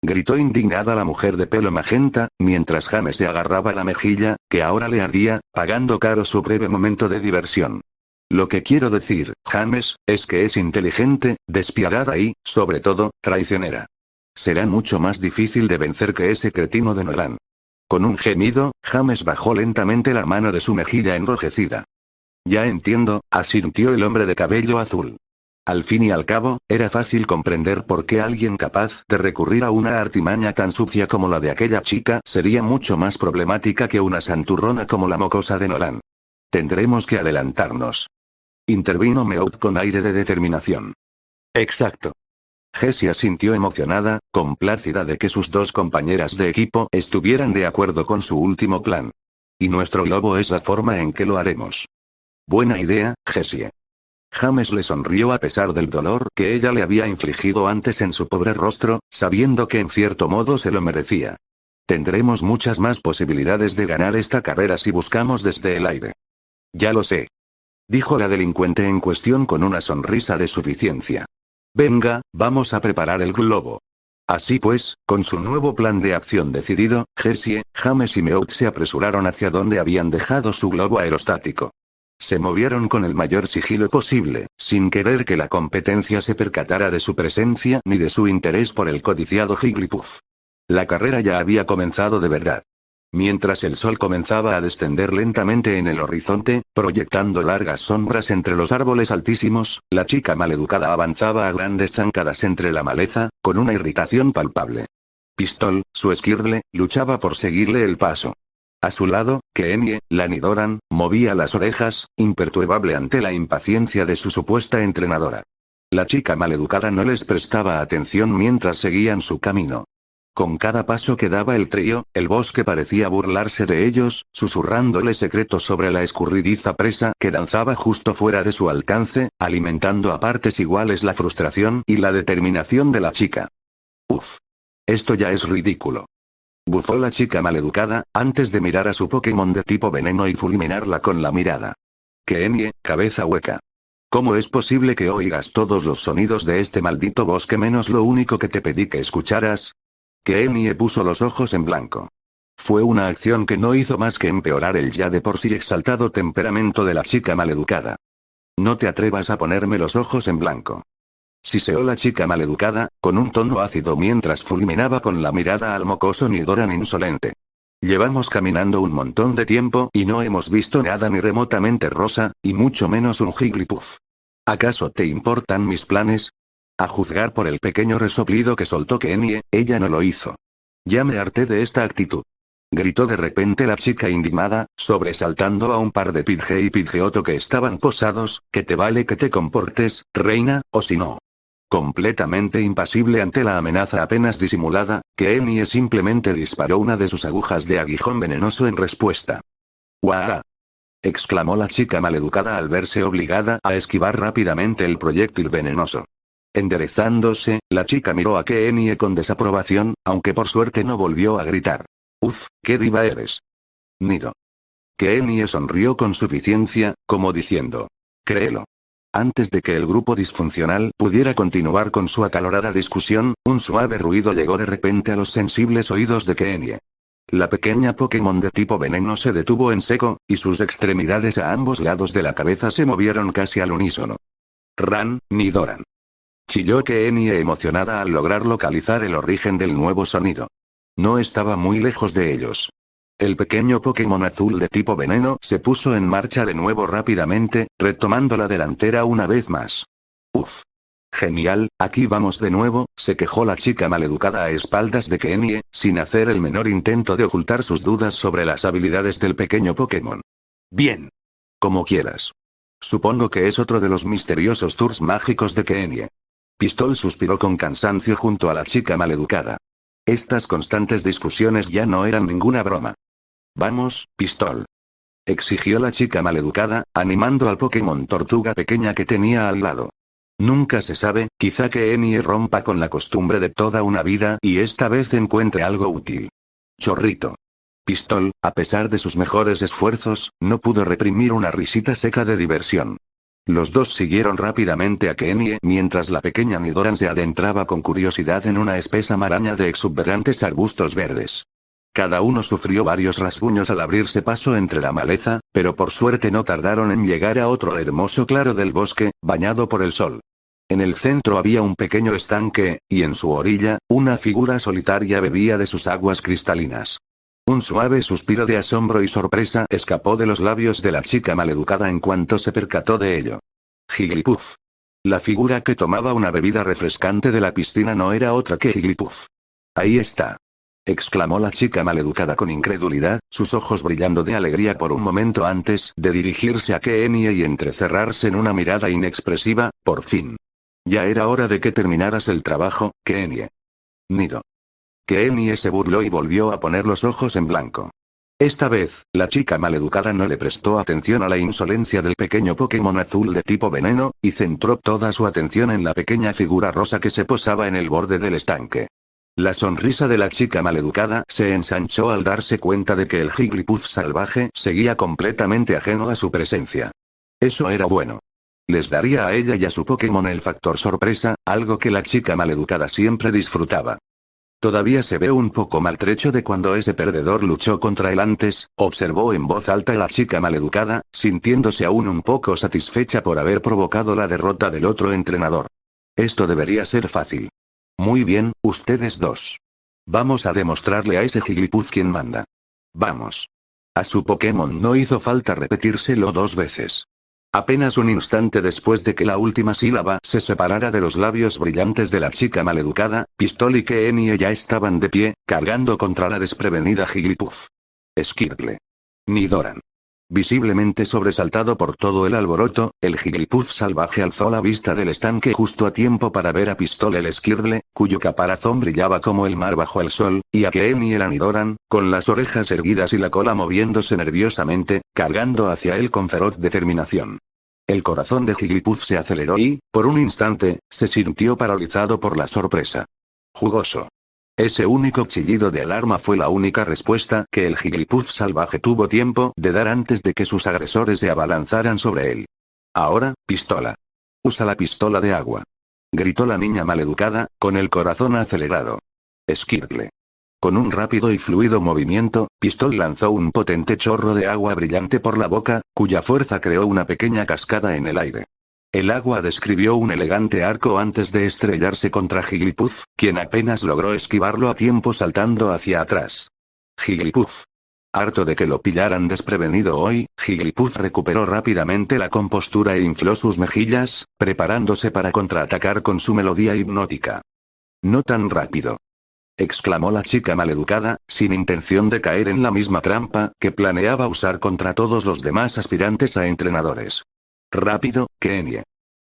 Gritó indignada la mujer de pelo magenta, mientras James se agarraba la mejilla, que ahora le ardía, pagando caro su breve momento de diversión. Lo que quiero decir, James, es que es inteligente, despiadada y, sobre todo, traicionera. Será mucho más difícil de vencer que ese cretino de Nolan. Con un gemido, James bajó lentamente la mano de su mejilla enrojecida. Ya entiendo, asintió el hombre de cabello azul. Al fin y al cabo, era fácil comprender por qué alguien capaz de recurrir a una artimaña tan sucia como la de aquella chica sería mucho más problemática que una santurrona como la mocosa de Nolan. Tendremos que adelantarnos. Intervino Meowth con aire de determinación. Exacto. Jessie asintió emocionada, complácida de que sus dos compañeras de equipo estuvieran de acuerdo con su último plan. Y nuestro globo es la forma en que lo haremos. Buena idea, Jessie. James le sonrió a pesar del dolor que ella le había infligido antes en su pobre rostro, sabiendo que en cierto modo se lo merecía. Tendremos muchas más posibilidades de ganar esta carrera si buscamos desde el aire. Ya lo sé. Dijo la delincuente en cuestión con una sonrisa de suficiencia. Venga, vamos a preparar el globo. Así pues, con su nuevo plan de acción decidido, Jessie, James y Meowth se apresuraron hacia donde habían dejado su globo aerostático. Se movieron con el mayor sigilo posible, sin querer que la competencia se percatara de su presencia ni de su interés por el codiciado Jigglypuff. La carrera ya había comenzado de verdad. Mientras el sol comenzaba a descender lentamente en el horizonte, proyectando largas sombras entre los árboles altísimos, la chica maleducada avanzaba a grandes zancadas entre la maleza, con una irritación palpable. Pistol, su esquirle, luchaba por seguirle el paso. A su lado, Keenie, la Nidoran, movía las orejas, imperturbable ante la impaciencia de su supuesta entrenadora. La chica maleducada no les prestaba atención mientras seguían su camino. Con cada paso que daba el trío, el bosque parecía burlarse de ellos, susurrándole secretos sobre la escurridiza presa que danzaba justo fuera de su alcance, alimentando a partes iguales la frustración y la determinación de la chica. Uf. Esto ya es ridículo. Bufó la chica maleducada, antes de mirar a su Pokémon de tipo veneno y fulminarla con la mirada. Keenie, cabeza hueca. ¿Cómo es posible que oigas todos los sonidos de este maldito bosque menos lo único que te pedí que escucharas? Keenie puso los ojos en blanco. Fue una acción que no hizo más que empeorar el ya de por sí exaltado temperamento de la chica maleducada. No te atrevas a ponerme los ojos en blanco. Siseó la chica maleducada, con un tono ácido mientras fulminaba con la mirada al mocoso Nidoran insolente. Llevamos caminando un montón de tiempo y no hemos visto nada ni remotamente rosa, y mucho menos un Jigglypuff. ¿Acaso te importan mis planes? A juzgar por el pequeño resoplido que soltó Keenie, ella no lo hizo. Ya me harté de esta actitud. Gritó de repente la chica indignada, sobresaltando a un par de Pidgey y Pidgeotto que estaban posados, que te vale que te comportes, reina, o si no. Completamente impasible ante la amenaza apenas disimulada, Keenie simplemente disparó una de sus agujas de aguijón venenoso en respuesta. ¡Guau! Exclamó la chica maleducada al verse obligada a esquivar rápidamente el proyectil venenoso. Enderezándose, la chica miró a Keenie con desaprobación, aunque por suerte no volvió a gritar. ¡Uf, qué diva eres! Nido. Keenie sonrió con suficiencia, como diciendo. Créelo. Antes de que el grupo disfuncional pudiera continuar con su acalorada discusión, un suave ruido llegó de repente a los sensibles oídos de Keenie. La pequeña Pokémon de tipo veneno se detuvo en seco, y sus extremidades a ambos lados de la cabeza se movieron casi al unísono. Ran, Nidoran. Chilló Keenie emocionada al lograr localizar el origen del nuevo sonido. No estaba muy lejos de ellos. El pequeño Pokémon azul de tipo veneno se puso en marcha de nuevo rápidamente, retomando la delantera una vez más. Uf. Genial, aquí vamos de nuevo, se quejó la chica maleducada a espaldas de Keenie, sin hacer el menor intento de ocultar sus dudas sobre las habilidades del pequeño Pokémon. Bien. Como quieras. Supongo que es otro de los misteriosos tours mágicos de Kenie. Pistol suspiró con cansancio junto a la chica maleducada. Estas constantes discusiones ya no eran ninguna broma. Vamos, Pistol. Exigió la chica maleducada, animando al Pokémon tortuga pequeña que tenía al lado. Nunca se sabe, quizá Kenie rompa con la costumbre de toda una vida y esta vez encuentre algo útil. Chorrito. Pistol, a pesar de sus mejores esfuerzos, no pudo reprimir una risita seca de diversión. Los dos siguieron rápidamente a Kenie mientras la pequeña Nidoran se adentraba con curiosidad en una espesa maraña de exuberantes arbustos verdes. Cada uno sufrió varios rasguños al abrirse paso entre la maleza, pero por suerte no tardaron en llegar a otro hermoso claro del bosque, bañado por el sol. En el centro había un pequeño estanque, y en su orilla, una figura solitaria bebía de sus aguas cristalinas. Un suave suspiro de asombro y sorpresa escapó de los labios de la chica maleducada en cuanto se percató de ello. Jigglypuff. La figura que tomaba una bebida refrescante de la piscina no era otra que Jigglypuff. Ahí está. Exclamó la chica maleducada con incredulidad, sus ojos brillando de alegría por un momento antes de dirigirse a Kenie y entrecerrarse en una mirada inexpresiva, por fin. Ya era hora de que terminaras el trabajo, Kenie. Nido. Kenie se burló y volvió a poner los ojos en blanco. Esta vez, la chica maleducada no le prestó atención a la insolencia del pequeño Pokémon azul de tipo veneno, y centró toda su atención en la pequeña figura rosa que se posaba en el borde del estanque. La sonrisa de la chica maleducada se ensanchó al darse cuenta de que el Jigglypuff salvaje seguía completamente ajeno a su presencia. Eso era bueno. Les daría a ella y a su Pokémon el factor sorpresa, algo que la chica maleducada siempre disfrutaba. Todavía se ve un poco maltrecho de cuando ese perdedor luchó contra él antes, observó en voz alta la chica maleducada, sintiéndose aún un poco satisfecha por haber provocado la derrota del otro entrenador. Esto debería ser fácil. Muy bien, ustedes dos. Vamos a demostrarle a ese Jigglypuff quién manda. Vamos. A su Pokémon no hizo falta repetírselo 2 veces. Apenas un instante después de que la última sílaba se separara de los labios brillantes de la chica maleducada, Pistol y Kenie ya estaban de pie, cargando contra la desprevenida Jigglypuff. Skirtle. Nidoran. Visiblemente sobresaltado por todo el alboroto, el Jigglypuff salvaje alzó la vista del estanque justo a tiempo para ver a Pistol el Skirtle, cuyo caparazón brillaba como el mar bajo el sol, y a Kenie el Nidoran, con las orejas erguidas y la cola moviéndose nerviosamente, cargando hacia él con feroz determinación. El corazón de Jigglypuff se aceleró y, por un instante, se sintió paralizado por la sorpresa. Jugoso. Ese único chillido de alarma fue la única respuesta que el Jigglypuff salvaje tuvo tiempo de dar antes de que sus agresores se abalanzaran sobre él. Ahora, pistola. Usa la pistola de agua. Gritó la niña maleducada, con el corazón acelerado. Skirtle. Con un rápido y fluido movimiento, Pistol lanzó un potente chorro de agua brillante por la boca, cuya fuerza creó una pequeña cascada en el aire. El agua describió un elegante arco antes de estrellarse contra Jigglypuff, quien apenas logró esquivarlo a tiempo saltando hacia atrás. Jigglypuff. Harto de que lo pillaran desprevenido hoy, Jigglypuff recuperó rápidamente la compostura e infló sus mejillas, preparándose para contraatacar con su melodía hipnótica. No tan rápido. Exclamó la chica maleducada, sin intención de caer en la misma trampa que planeaba usar contra todos los demás aspirantes a entrenadores. Rápido, Kenie.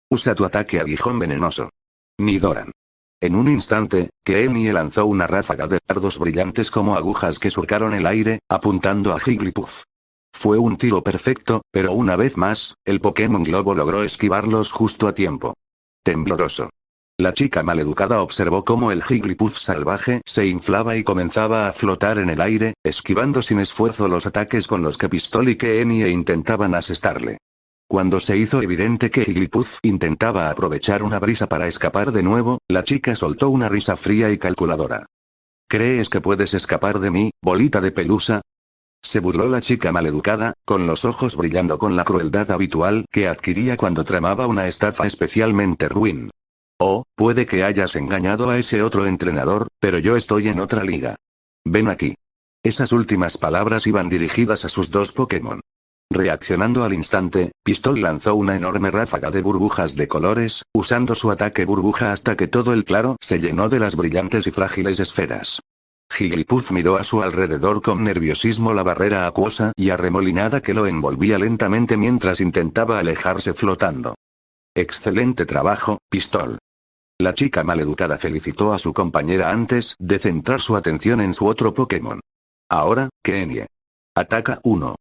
Usa tu ataque aguijón venenoso. Nidoran. En un instante, Kenie lanzó una ráfaga de dardos brillantes como agujas que surcaron el aire, apuntando a Jigglypuff. Fue un tiro perfecto, pero una vez más, el Pokémon Globo logró esquivarlos justo a tiempo. Tembloroso. La chica maleducada observó cómo el Jigglypuff salvaje se inflaba y comenzaba a flotar en el aire, esquivando sin esfuerzo los ataques con los que Pistol y Kenie intentaban asestarle. Cuando se hizo evidente que Jigglypuff intentaba aprovechar una brisa para escapar de nuevo, la chica soltó una risa fría y calculadora. ¿Crees que puedes escapar de mí, bolita de pelusa? Se burló la chica maleducada, con los ojos brillando con la crueldad habitual que adquiría cuando tramaba una estafa especialmente ruin. Oh, puede que hayas engañado a ese otro entrenador, pero yo estoy en otra liga. Ven aquí. Esas últimas palabras iban dirigidas a sus dos Pokémon. Reaccionando al instante, Pistol lanzó una enorme ráfaga de burbujas de colores, usando su ataque burbuja hasta que todo el claro se llenó de las brillantes y frágiles esferas. Jigglypuff miró a su alrededor con nerviosismo la barrera acuosa y arremolinada que lo envolvía lentamente mientras intentaba alejarse flotando. Excelente trabajo, Pistol. La chica maleducada felicitó a su compañera antes de centrar su atención en su otro Pokémon. Ahora, Kenie. Ataca 1.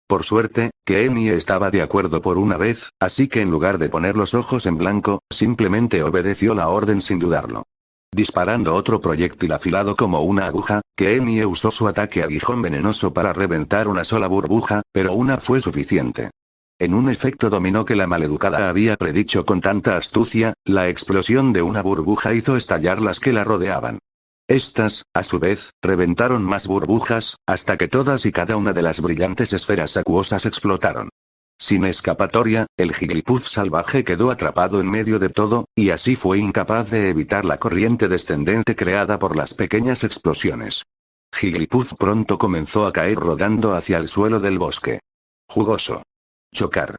Por suerte, Kenie estaba de acuerdo por una vez, así que en lugar de poner los ojos en blanco, simplemente obedeció la orden sin dudarlo. Disparando otro proyectil afilado como una aguja, Kenie usó su ataque aguijón venenoso para reventar una sola burbuja, pero una fue suficiente. En un efecto dominó que la maleducada había predicho con tanta astucia, la explosión de una burbuja hizo estallar las que la rodeaban. Estas, a su vez, reventaron más burbujas, hasta que todas y cada una de las brillantes esferas acuosas explotaron. Sin escapatoria, el Jigglypuff salvaje quedó atrapado en medio de todo, y así fue incapaz de evitar la corriente descendente creada por las pequeñas explosiones. Jigglypuff pronto comenzó a caer rodando hacia el suelo del bosque. Jugoso. Chocar.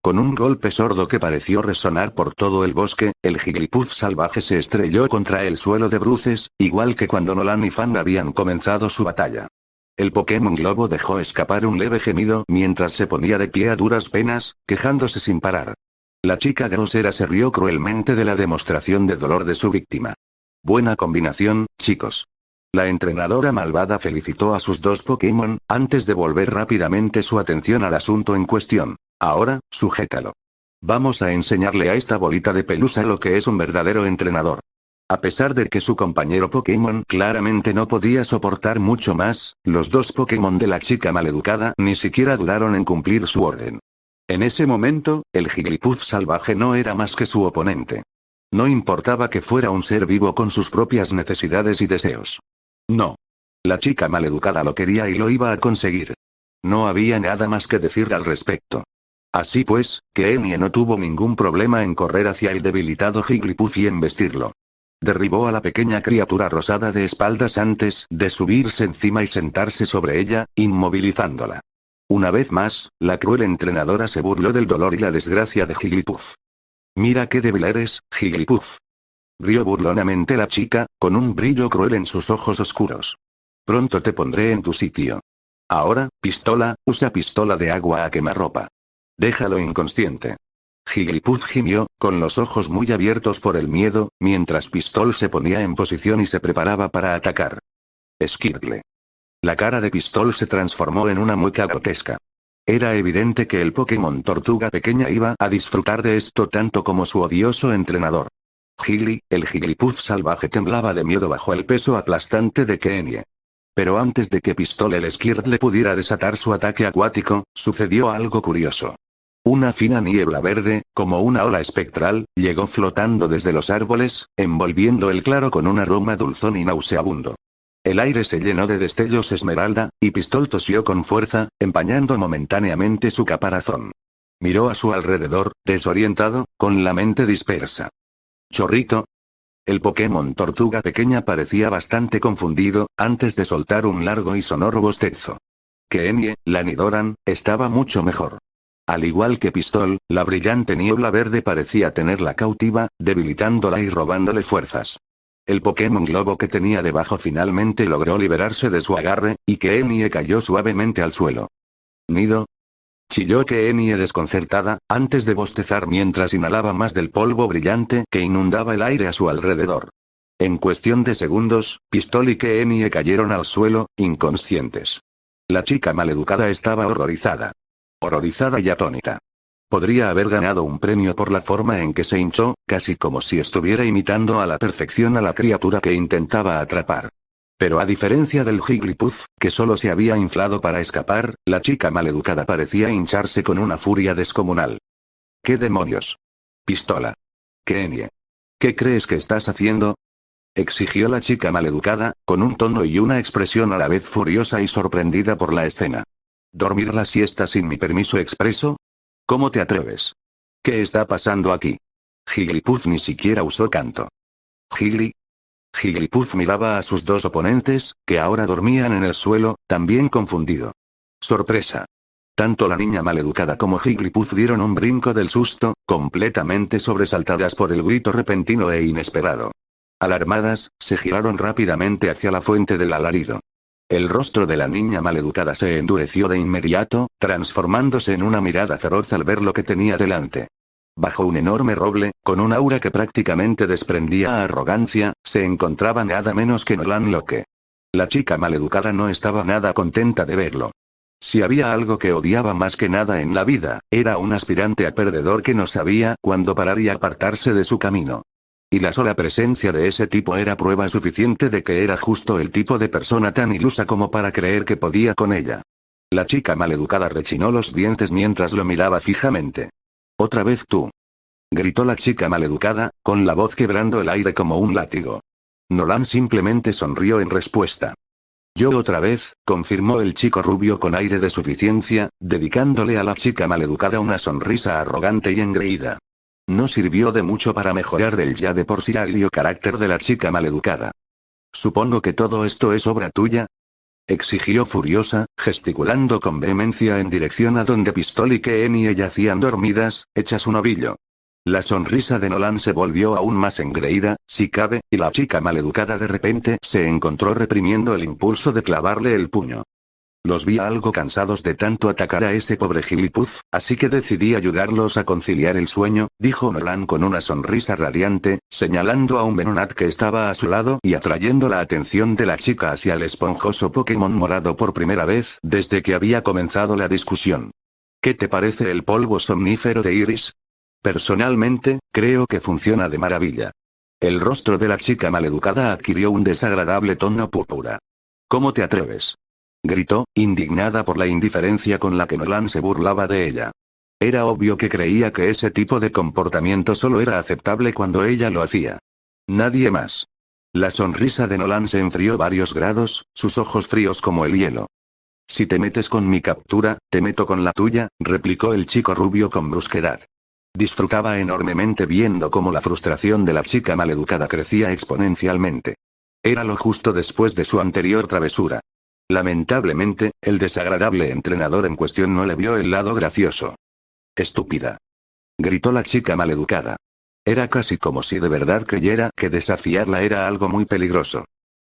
Con un golpe sordo que pareció resonar por todo el bosque, el Jigglypuff salvaje se estrelló contra el suelo de bruces, igual que cuando Nolan y Fang habían comenzado su batalla. El Pokémon Globo dejó escapar un leve gemido mientras se ponía de pie a duras penas, quejándose sin parar. La chica grosera se rió cruelmente de la demostración de dolor de su víctima. Buena combinación, chicos. La entrenadora malvada felicitó a sus dos Pokémon, antes de volver rápidamente su atención al asunto en cuestión. Ahora, sujétalo. Vamos a enseñarle a esta bolita de pelusa lo que es un verdadero entrenador. A pesar de que su compañero Pokémon claramente no podía soportar mucho más, los dos Pokémon de la chica maleducada ni siquiera dudaron en cumplir su orden. En ese momento, el Jigglypuff salvaje no era más que su oponente. No importaba que fuera un ser vivo con sus propias necesidades y deseos. No. La chica maleducada lo quería y lo iba a conseguir. No había nada más que decir al respecto. Así pues, Kenie no tuvo ningún problema en correr hacia el debilitado Jigglypuff y embestirlo. Derribó a la pequeña criatura rosada de espaldas antes de subirse encima y sentarse sobre ella, inmovilizándola. Una vez más, la cruel entrenadora se burló del dolor y la desgracia de Jigglypuff. Mira qué débil eres, Jigglypuff. Rió burlonamente la chica, con un brillo cruel en sus ojos oscuros. Pronto te pondré en tu sitio. Ahora, pistola, usa pistola de agua a quemarropa. Déjalo inconsciente. Jigglypuff gimió, con los ojos muy abiertos por el miedo, mientras Pistol se ponía en posición y se preparaba para atacar. Skirtle. La cara de Pistol se transformó en una mueca grotesca. Era evidente que el Pokémon Tortuga Pequeña iba a disfrutar de esto tanto como su odioso entrenador. El Jigglypuff salvaje temblaba de miedo bajo el peso aplastante de Kenie. Pero antes de que Pistol el Skirtle pudiera desatar su ataque acuático, sucedió algo curioso. Una fina niebla verde, como una ola espectral, llegó flotando desde los árboles, envolviendo el claro con un aroma dulzón y nauseabundo. El aire se llenó de destellos esmeralda, y Pistol tosió con fuerza, empañando momentáneamente su caparazón. Miró a su alrededor, desorientado, con la mente dispersa. ¿Chorrito? El Pokémon Tortuga Pequeña parecía bastante confundido, antes de soltar un largo y sonoro bostezo. Kenie, la Nidoran, estaba mucho mejor. Al igual que Pistol, la brillante niebla verde parecía tenerla cautiva, debilitándola y robándole fuerzas. El Pokémon Globo que tenía debajo finalmente logró liberarse de su agarre, y Kenie cayó suavemente al suelo. ¿Nido? Chilló Kenie desconcertada, antes de bostezar mientras inhalaba más del polvo brillante que inundaba el aire a su alrededor. En cuestión de segundos, Pistol y Kenie cayeron al suelo, inconscientes. La chica maleducada estaba horrorizada. Horrorizada y atónita. Podría haber ganado un premio por la forma en que se hinchó, casi como si estuviera imitando a la perfección a la criatura que intentaba atrapar. Pero a diferencia del Jigglypuff, que solo se había inflado para escapar, la chica maleducada parecía hincharse con una furia descomunal. ¿Qué demonios? Pistola. Kenie. ¿Qué crees que estás haciendo? Exigió la chica maleducada, con un tono y una expresión a la vez furiosa y sorprendida por la escena. ¿Dormir la siesta sin mi permiso expreso? ¿Cómo te atreves? ¿Qué está pasando aquí? Jigglypuff ni siquiera usó canto. Jigglypuff miraba a sus dos oponentes, que ahora dormían en el suelo, también confundido. Sorpresa. Tanto la niña maleducada como Jigglypuff dieron un brinco del susto, completamente sobresaltadas por el grito repentino e inesperado. Alarmadas, se giraron rápidamente hacia la fuente del alarido. El rostro de la niña maleducada se endureció de inmediato, transformándose en una mirada feroz al ver lo que tenía delante. Bajo un enorme roble, con un aura que prácticamente desprendía arrogancia, se encontraba nada menos que Nolan Locke. La chica maleducada no estaba nada contenta de verlo. Si había algo que odiaba más que nada en la vida, era un aspirante a perdedor que no sabía cuándo parar y apartarse de su camino. Y la sola presencia de ese tipo era prueba suficiente de que era justo el tipo de persona tan ilusa como para creer que podía con ella. La chica maleducada rechinó los dientes mientras lo miraba fijamente. «¿Otra vez tú?», gritó la chica maleducada, con la voz quebrando el aire como un látigo. Nolan simplemente sonrió en respuesta. «Yo otra vez», confirmó el chico rubio con aire de suficiencia, dedicándole a la chica maleducada una sonrisa arrogante y engreída. No sirvió de mucho para mejorar el ya de por sí agrio carácter de la chica maleducada. «¿Supongo que todo esto es obra tuya?», exigió furiosa, gesticulando con vehemencia en dirección a donde Pistol y Kenny yacían dormidas, hechas un ovillo. La sonrisa de Nolan se volvió aún más engreída, si cabe, y la chica maleducada de repente se encontró reprimiendo el impulso de clavarle el puño. Los vi algo cansados de tanto atacar a ese pobre gilipuz, así que decidí ayudarlos a conciliar el sueño, dijo Nolan con una sonrisa radiante, señalando a un Venonat que estaba a su lado y atrayendo la atención de la chica hacia el esponjoso Pokémon morado por primera vez desde que había comenzado la discusión. ¿Qué te parece el polvo somnífero de Iris? Personalmente, creo que funciona de maravilla. El rostro de la chica maleducada adquirió un desagradable tono púrpura. ¿Cómo te atreves?, gritó, indignada por la indiferencia con la que Nolan se burlaba de ella. Era obvio que creía que ese tipo de comportamiento solo era aceptable cuando ella lo hacía. Nadie más. La sonrisa de Nolan se enfrió varios grados, sus ojos fríos como el hielo. «Si te metes con mi captura, te meto con la tuya», replicó el chico rubio con brusquedad. Disfrutaba enormemente viendo cómo la frustración de la chica maleducada crecía exponencialmente. Era lo justo después de su anterior travesura. Lamentablemente, el desagradable entrenador en cuestión no le vio el lado gracioso. «Estúpida», gritó la chica maleducada. Era casi como si de verdad creyera que desafiarla era algo muy peligroso.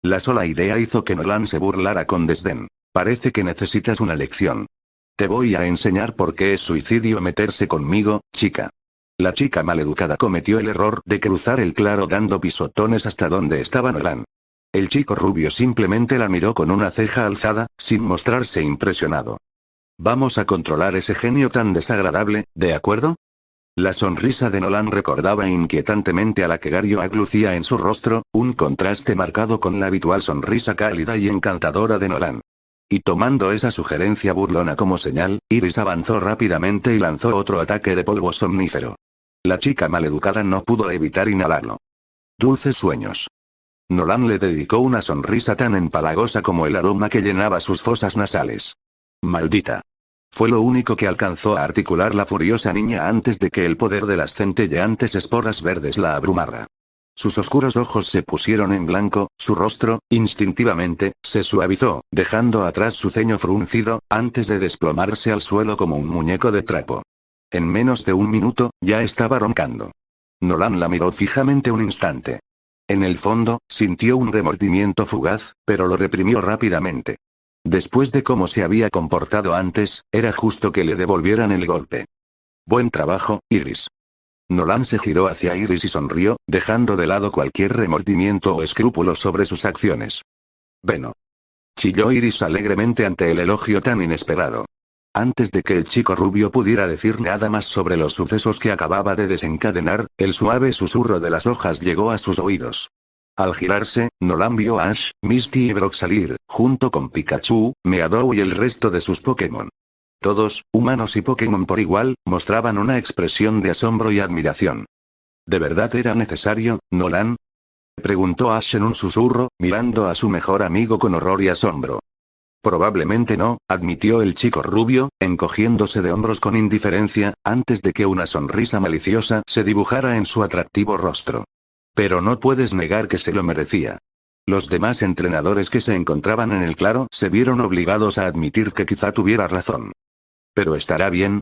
La sola idea hizo que Nolan se burlara con desdén. «Parece que necesitas una lección. Te voy a enseñar por qué es suicidio meterse conmigo, chica». La chica maleducada cometió el error de cruzar el claro dando pisotones hasta donde estaba Nolan. El chico rubio simplemente la miró con una ceja alzada, sin mostrarse impresionado. «Vamos a controlar ese genio tan desagradable, ¿de acuerdo?». La sonrisa de Nolan recordaba inquietantemente a la que Garioag lucía en su rostro, un contraste marcado con la habitual sonrisa cálida y encantadora de Nolan. Y tomando esa sugerencia burlona como señal, Iris avanzó rápidamente y lanzó otro ataque de polvo somnífero. La chica maleducada no pudo evitar inhalarlo. «Dulces sueños». Nolan le dedicó una sonrisa tan empalagosa como el aroma que llenaba sus fosas nasales. «Maldita». Fue lo único que alcanzó a articular la furiosa niña antes de que el poder de las centelleantes esporas verdes la abrumara. Sus oscuros ojos se pusieron en blanco, su rostro, instintivamente, se suavizó, dejando atrás su ceño fruncido, antes de desplomarse al suelo como un muñeco de trapo. En menos de un minuto, ya estaba roncando. Nolan la miró fijamente un instante. En el fondo, sintió un remordimiento fugaz, pero lo reprimió rápidamente. Después de cómo se había comportado antes, era justo que le devolvieran el golpe. «Buen trabajo, Iris». Nolan se giró hacia Iris y sonrió, dejando de lado cualquier remordimiento o escrúpulo sobre sus acciones. «Bueno», chilló Iris alegremente ante el elogio tan inesperado. Antes de que el chico rubio pudiera decir nada más sobre los sucesos que acababa de desencadenar, el suave susurro de las hojas llegó a sus oídos. Al girarse, Nolan vio a Ash, Misty y Brock salir, junto con Pikachu, Meadow y el resto de sus Pokémon. Todos, humanos y Pokémon por igual, mostraban una expresión de asombro y admiración. ¿De verdad era necesario, Nolan?, preguntó Ash en un susurro, mirando a su mejor amigo con horror y asombro. Probablemente no, admitió el chico rubio, encogiéndose de hombros con indiferencia, antes de que una sonrisa maliciosa se dibujara en su atractivo rostro. Pero no puedes negar que se lo merecía. Los demás entrenadores que se encontraban en el claro se vieron obligados a admitir que quizá tuviera razón. ¿Pero estará bien?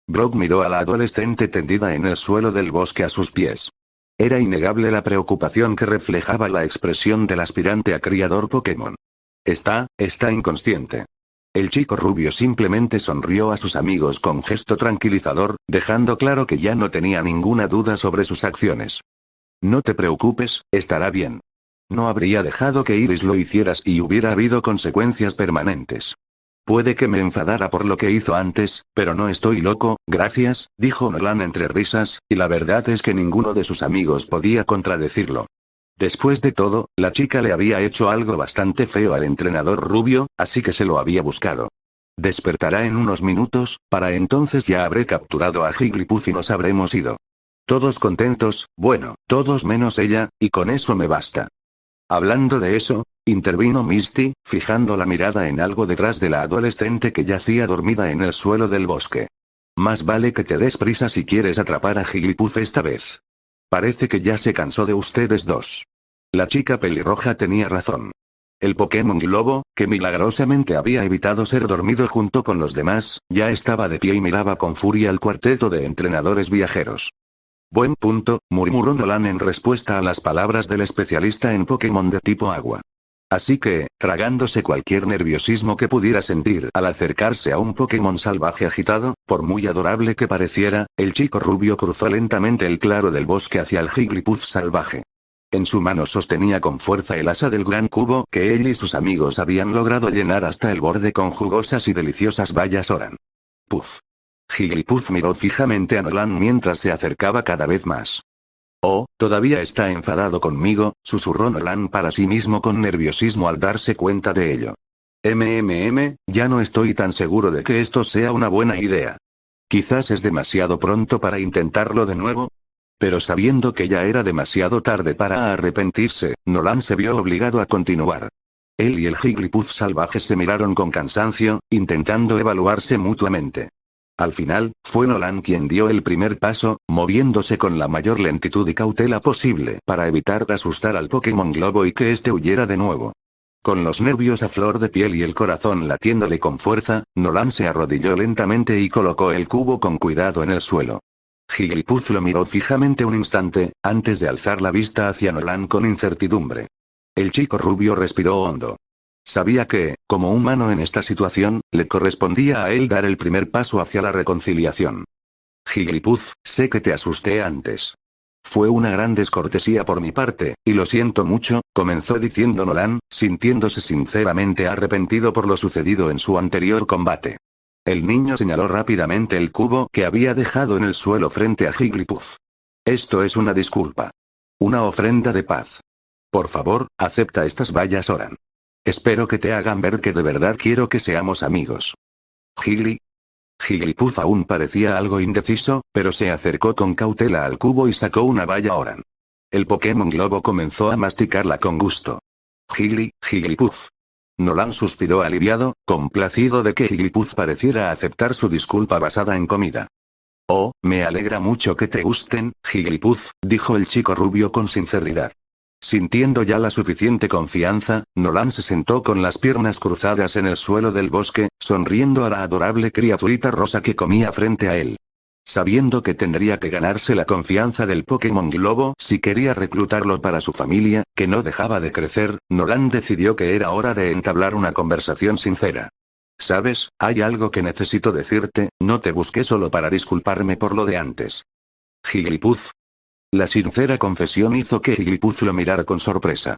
Brock miró a la adolescente tendida en el suelo del bosque a sus pies. Era innegable la preocupación que reflejaba la expresión del aspirante a criador Pokémon. Está inconsciente. El chico rubio simplemente sonrió a sus amigos con gesto tranquilizador, dejando claro que ya no tenía ninguna duda sobre sus acciones. No te preocupes, estará bien. No habría dejado que Iris lo hicieras y hubiera habido consecuencias permanentes. Puede que me enfadara por lo que hizo antes, pero no estoy loco, gracias, dijo Nolan entre risas, y la verdad es que ninguno de sus amigos podía contradecirlo. Después de todo, la chica le había hecho algo bastante feo al entrenador rubio, así que se lo había buscado. Despertará en unos minutos, para entonces ya habré capturado a Jigglypuff y nos habremos ido. Todos contentos, bueno, todos menos ella, y con eso me basta. Hablando de eso, intervino Misty, fijando la mirada en algo detrás de la adolescente que yacía dormida en el suelo del bosque. Más vale que te des prisa si quieres atrapar a Jigglypuff esta vez. Parece que ya se cansó de ustedes dos. La chica pelirroja tenía razón. El Pokémon Globo, que milagrosamente había evitado ser dormido junto con los demás, ya estaba de pie y miraba con furia al cuarteto de entrenadores viajeros. Buen punto, murmuró Nolan en respuesta a las palabras del especialista en Pokémon de tipo agua. Así que, tragándose cualquier nerviosismo que pudiera sentir al acercarse a un Pokémon salvaje agitado, por muy adorable que pareciera, el chico rubio cruzó lentamente el claro del bosque hacia el Jigglypuff salvaje. En su mano sostenía con fuerza el asa del gran cubo que él y sus amigos habían logrado llenar hasta el borde con jugosas y deliciosas bayas Oran. Puff. Jigglypuff miró fijamente a Nolan mientras se acercaba cada vez más. Oh, todavía está enfadado conmigo, susurró Nolan para sí mismo con nerviosismo al darse cuenta de ello. Ya no estoy tan seguro de que esto sea una buena idea. Quizás es demasiado pronto para intentarlo de nuevo. Pero sabiendo que ya era demasiado tarde para arrepentirse, Nolan se vio obligado a continuar. Él y el Jigglypuff salvaje se miraron con cansancio, intentando evaluarse mutuamente. Al final, fue Nolan quien dio el primer paso, moviéndose con la mayor lentitud y cautela posible para evitar asustar al Pokémon Globo y que éste huyera de nuevo. Con los nervios a flor de piel y el corazón latiéndole con fuerza, Nolan se arrodilló lentamente y colocó el cubo con cuidado en el suelo. Jigglypuff lo miró fijamente un instante, antes de alzar la vista hacia Nolan con incertidumbre. El chico rubio respiró hondo. Sabía que, como humano en esta situación, le correspondía a él dar el primer paso hacia la reconciliación. Jigglypuff, sé que te asusté antes. Fue una gran descortesía por mi parte, y lo siento mucho, comenzó diciendo Nolan, sintiéndose sinceramente arrepentido por lo sucedido en su anterior combate. El niño señaló rápidamente el cubo que había dejado en el suelo frente a Jigglypuff. Esto es una disculpa. Una ofrenda de paz. Por favor, acepta estas bayas Oran. Espero que te hagan ver que de verdad quiero que seamos amigos. Jigglypuff aún parecía algo indeciso, pero se acercó con cautela al cubo y sacó una baya Oran. El Pokémon Globo comenzó a masticarla con gusto. Jigglypuff. Nolan suspiró aliviado, complacido de que Jigglypuff pareciera aceptar su disculpa basada en comida. Oh, me alegra mucho que te gusten, Jigglypuff, dijo el chico rubio con sinceridad. Sintiendo ya la suficiente confianza, Nolan se sentó con las piernas cruzadas en el suelo del bosque, sonriendo a la adorable criaturita rosa que comía frente a él. Sabiendo que tendría que ganarse la confianza del Pokémon Globo si quería reclutarlo para su familia, que no dejaba de crecer, Nolan decidió que era hora de entablar una conversación sincera. ¿Sabes? Hay algo que necesito decirte, no te busqué solo para disculparme por lo de antes. Jigglypuff. La sincera confesión hizo que Jigglypuff lo mirara con sorpresa.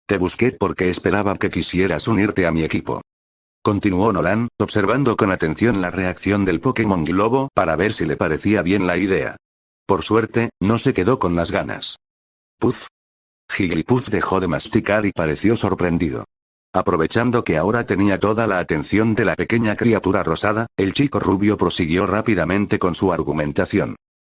Te busqué porque esperaba que quisieras unirte a mi equipo. Continuó Nolan, observando con atención la reacción del Pokémon Globo para ver si le parecía bien la idea. Por suerte, no se quedó con las ganas. Puff. Jigglypuff dejó de masticar y pareció sorprendido. Aprovechando que ahora tenía toda la atención de la pequeña criatura rosada, el chico rubio prosiguió rápidamente con su argumentación.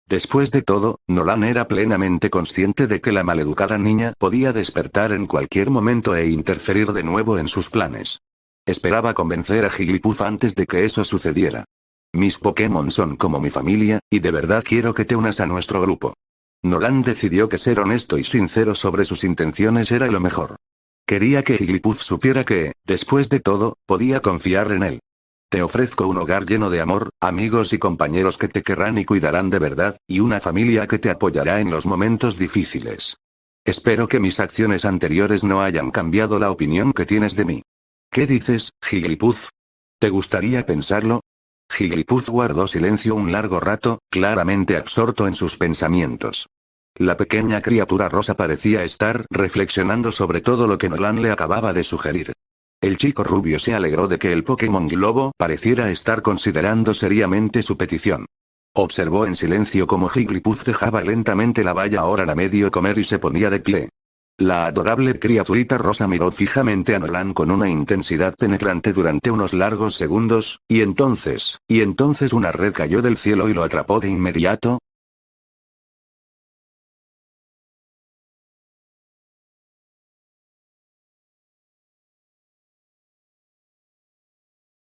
Después de todo, Nolan era plenamente consciente de que la maleducada niña podía despertar en cualquier momento e interferir de nuevo en sus planes. Esperaba convencer a Jigglypuff antes de que eso sucediera. Mis Pokémon son como mi familia, y de verdad quiero que te unas a nuestro grupo. Nolan decidió que ser honesto y sincero sobre sus intenciones era lo mejor. Quería que Jigglypuff supiera que, después de todo, podía confiar en él. Te ofrezco un hogar lleno de amor, amigos y compañeros que te querrán y cuidarán de verdad, y una familia que te apoyará en los momentos difíciles. Espero que mis acciones anteriores no hayan cambiado la opinión que tienes de mí. ¿Qué dices, Jigglypuff? ¿Te gustaría pensarlo? Jigglypuff guardó silencio un largo rato, claramente absorto en sus pensamientos. La pequeña criatura rosa parecía estar reflexionando sobre todo lo que Nolan le acababa de sugerir. El chico rubio se alegró de que el Pokémon Globo pareciera estar considerando seriamente su petición. Observó en silencio cómo Jigglypuff dejaba lentamente la valla ahora a medio comer y se ponía de pie. La adorable criaturita rosa miró fijamente a Nolan con una intensidad penetrante durante unos largos segundos, y entonces una red cayó del cielo y lo atrapó de inmediato,